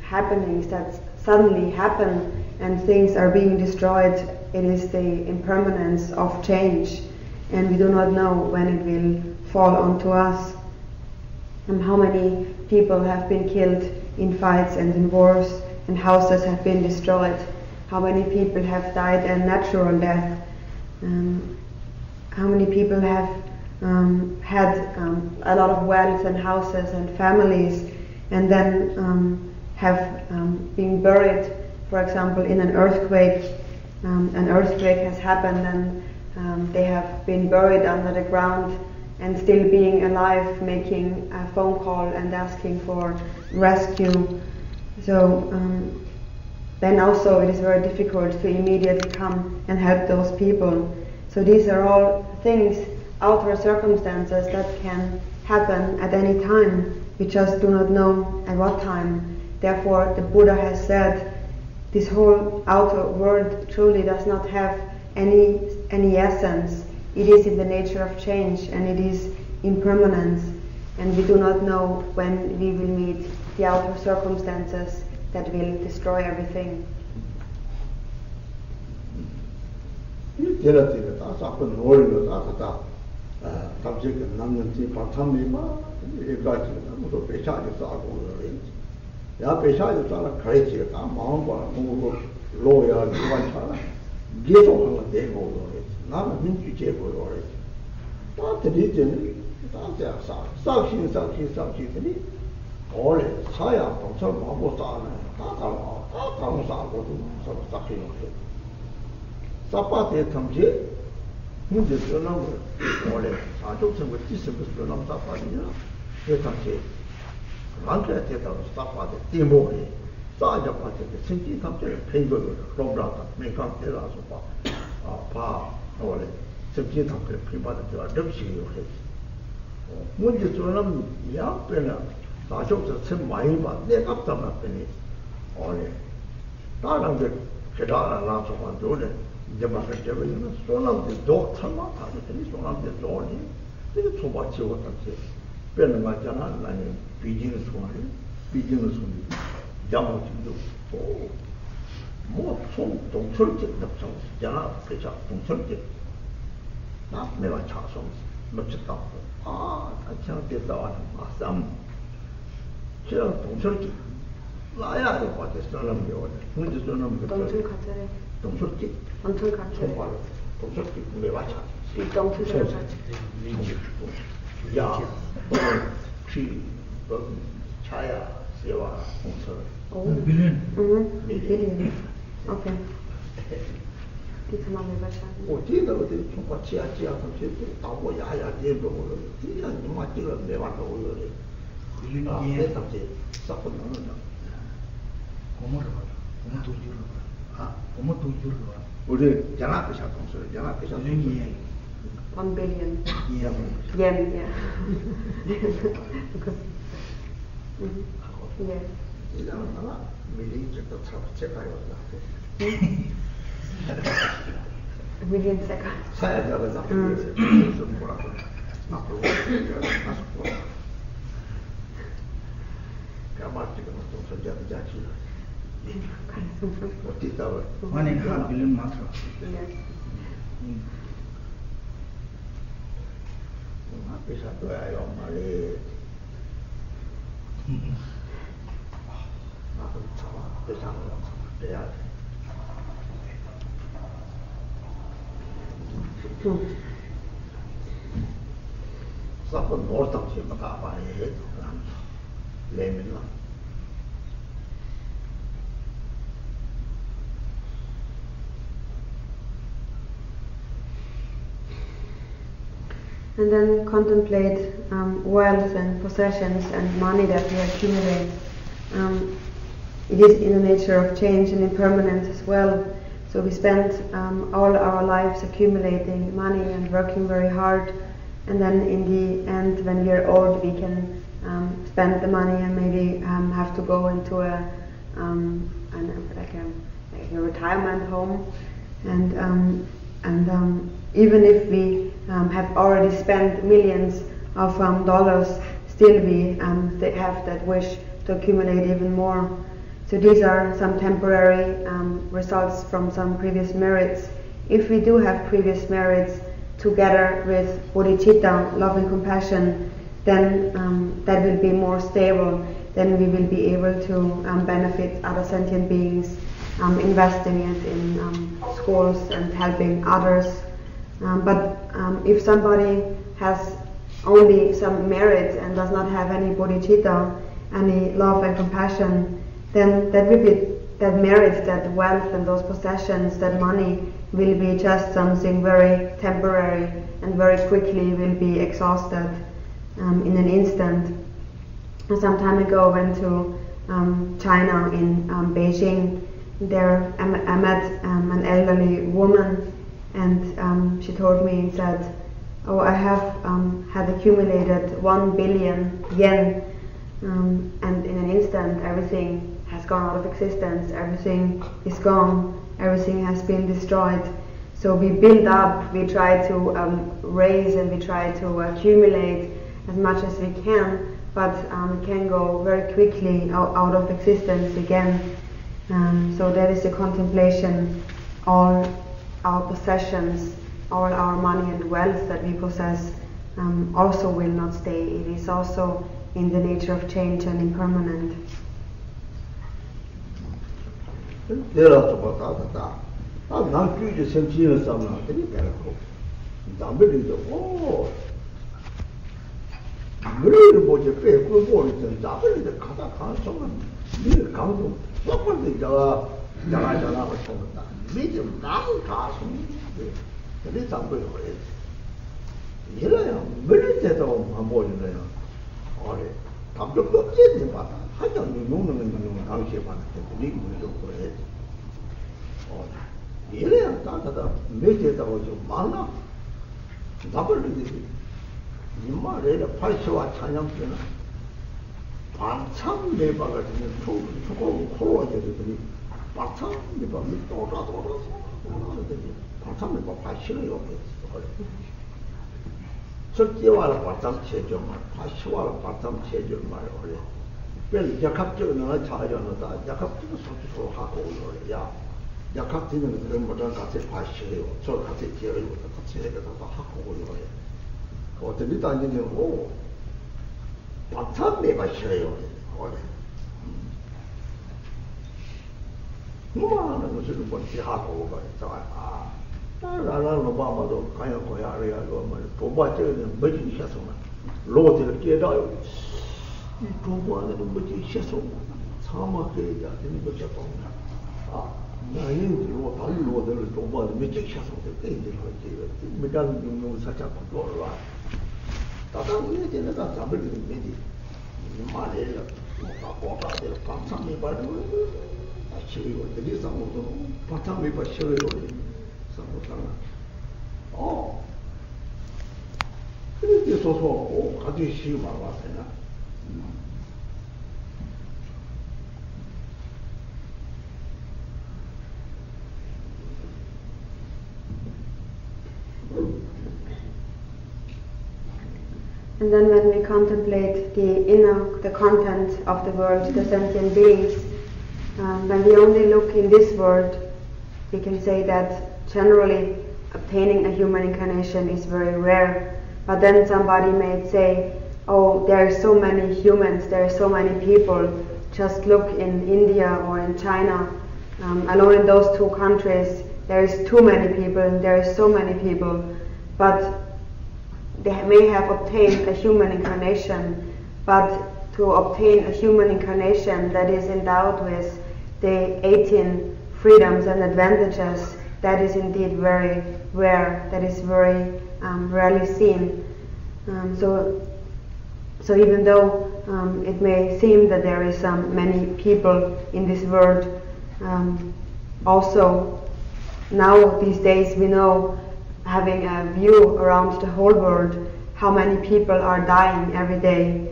S3: happenings that suddenly happen and things are being destroyed, it is the impermanence of change, and we do not know when it will fall onto us. And how many people have been killed in fights and in wars, and houses have been destroyed. How many people have died a natural death. How many people have had a lot of wealth and houses and families, and then have been buried, for example, in an earthquake. An earthquake has happened and they have been buried under the ground and still being alive, making a phone call and asking for rescue. So then also it is very difficult to immediately come and help those people. So these are all things, outer circumstances that can happen at any time. We just do not know at what time. Therefore the Buddha has said this whole outer world truly does not have any essence. It is in the nature of change, and it is impermanence, and we do not know when we will meet the outer circumstances that will destroy everything. Billion. Okay. $1 billion. Yen, yeah. Because, yeah. $1 million seconds. $1.5 billion matter. Yes. And then contemplate wealth and possessions and money that we accumulate. It is in the nature of change and impermanence as well. So we spend all our lives accumulating money and working very hard, and then in the end, when we are old, we can spend the money and maybe have to go into a retirement home, and even if we have already spent millions of dollars, still we have that wish to accumulate even more. So these are some temporary results from some previous merits. If we do have previous merits together with bodhicitta, love and compassion, then that will be more stable. Then we will be able to benefit other sentient beings, investing it in schools and helping others. But if somebody has only some merit and does not have any bodhicitta, any love and compassion, then that merit, that wealth and those possessions, that money will be just something very temporary and very quickly will be exhausted in an instant. Some time ago I went to China in Beijing. There I met an elderly woman, and she told me and said, "Oh, I have had accumulated 1 billion yen, and in an instant everything has gone out of existence, everything is gone, everything has been destroyed." So we build up, we try to raise and we try to accumulate as much as we can, but it can go very quickly out of existence again. So that is the contemplation. All our possessions, all our money and wealth that we possess also will not stay. It is also in the nature of change and impermanent.
S2: 내려서 봤다. 난 주제 생기는 사람은 되게 잘하고. 남들이도 오. 그래도 뭐지 빼고 뭐는 남들이도 가다 가서는 늘 강도 썩벌도 자가 왔다. 미좀 나무 가서 근데 잠들 거예요. 이래요. 물 때도 안 보이네요. 어래. 감독도 없지 봐. 하여튼 누구는 당시에 봤는데 이게 뭐죠 그래. 이래야 따다다 매제다고 좀 많아. 나벌리지. 이말에는 80와 찬양되는 반참 매박을 듣는 조금 코로나들이 반참 매박이 돌아다니더니 반참 매박 발시를 그래. 첫째와는 반참 체조 말, 80와는 반참 체조 말 그래. 별 약합적인 하나 자연하다. 약합적인 소주로 하고 그래야. 약합적인 그런 것들 같이 발시해요. 저 같이 지어요. 같이 해서 하고 그래요. 어떤 일도 안 되는 거, 반참 매박 싫어요. 그래. 그만하는 것을 뭔지 하고 그래. 나는 봐봐도 그냥 고야래야 뭐 도바적인 뭐지 시선 로드를 깨다요. 이 도바는 뭐지 시선 사막에 되는 것이 없나. 나는 로 다른 로드를 도바는 뭐지 시선을 때리는 거지. 미간 용용 살짝 돌아와. 다다는 이제 내가 잡을 수 있는데 말이야. 뭐 거기다 감상이 받고 아치고 되게 상호도 바탕에 받셔요. 그렇게 소소 가지고 시기 말았잖아.
S3: And then when we contemplate the content of the world, the sentient beings, when we only look in this world, we can say that generally obtaining a human incarnation is very rare. But then somebody may say, oh, there are so many humans, there are so many people, just look in India or in China, alone in those two countries, there is too many people, there are so many people, but they may have obtained a human incarnation, but to obtain a human incarnation that is endowed with the 18 freedoms and advantages, that is indeed very rare, that is very rarely seen. So even though it may seem that there is many people in this world, also now these days we know, having a view around the whole world, how many people are dying every day.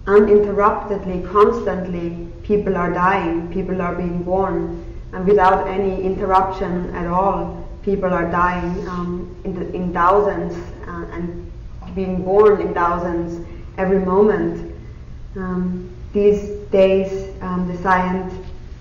S3: Uninterruptedly, constantly, people are dying, people are being born, and without any interruption at all, people are dying in thousands and being born in thousands every moment. These days, the science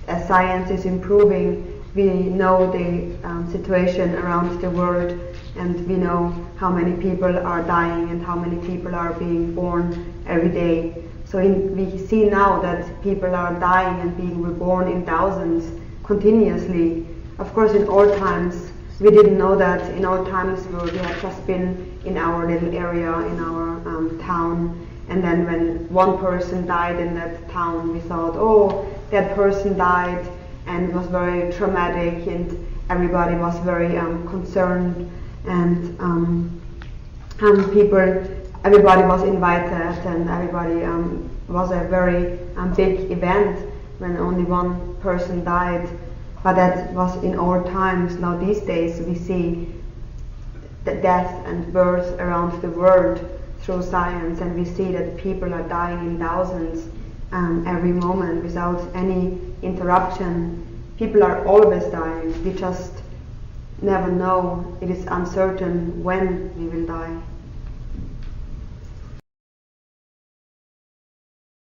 S3: as science is improving, we know the situation around the world, and we know how many people are dying and how many people are being born every day. So we see now that people are dying and being reborn in thousands continuously. Of course, in old times, we didn't know that. In old times, we had just been in our little area, in our town, and then when one person died in that town, we thought, oh, that person died, and it was very traumatic, and everybody was very concerned, and everybody was invited, and everybody was a very big event when only one person died. But that was in old times. Now these days we see the death and birth around the world through science, and we see that people are dying in thousands every moment without any interruption. People are always dying. We just never know. It is uncertain when we will die.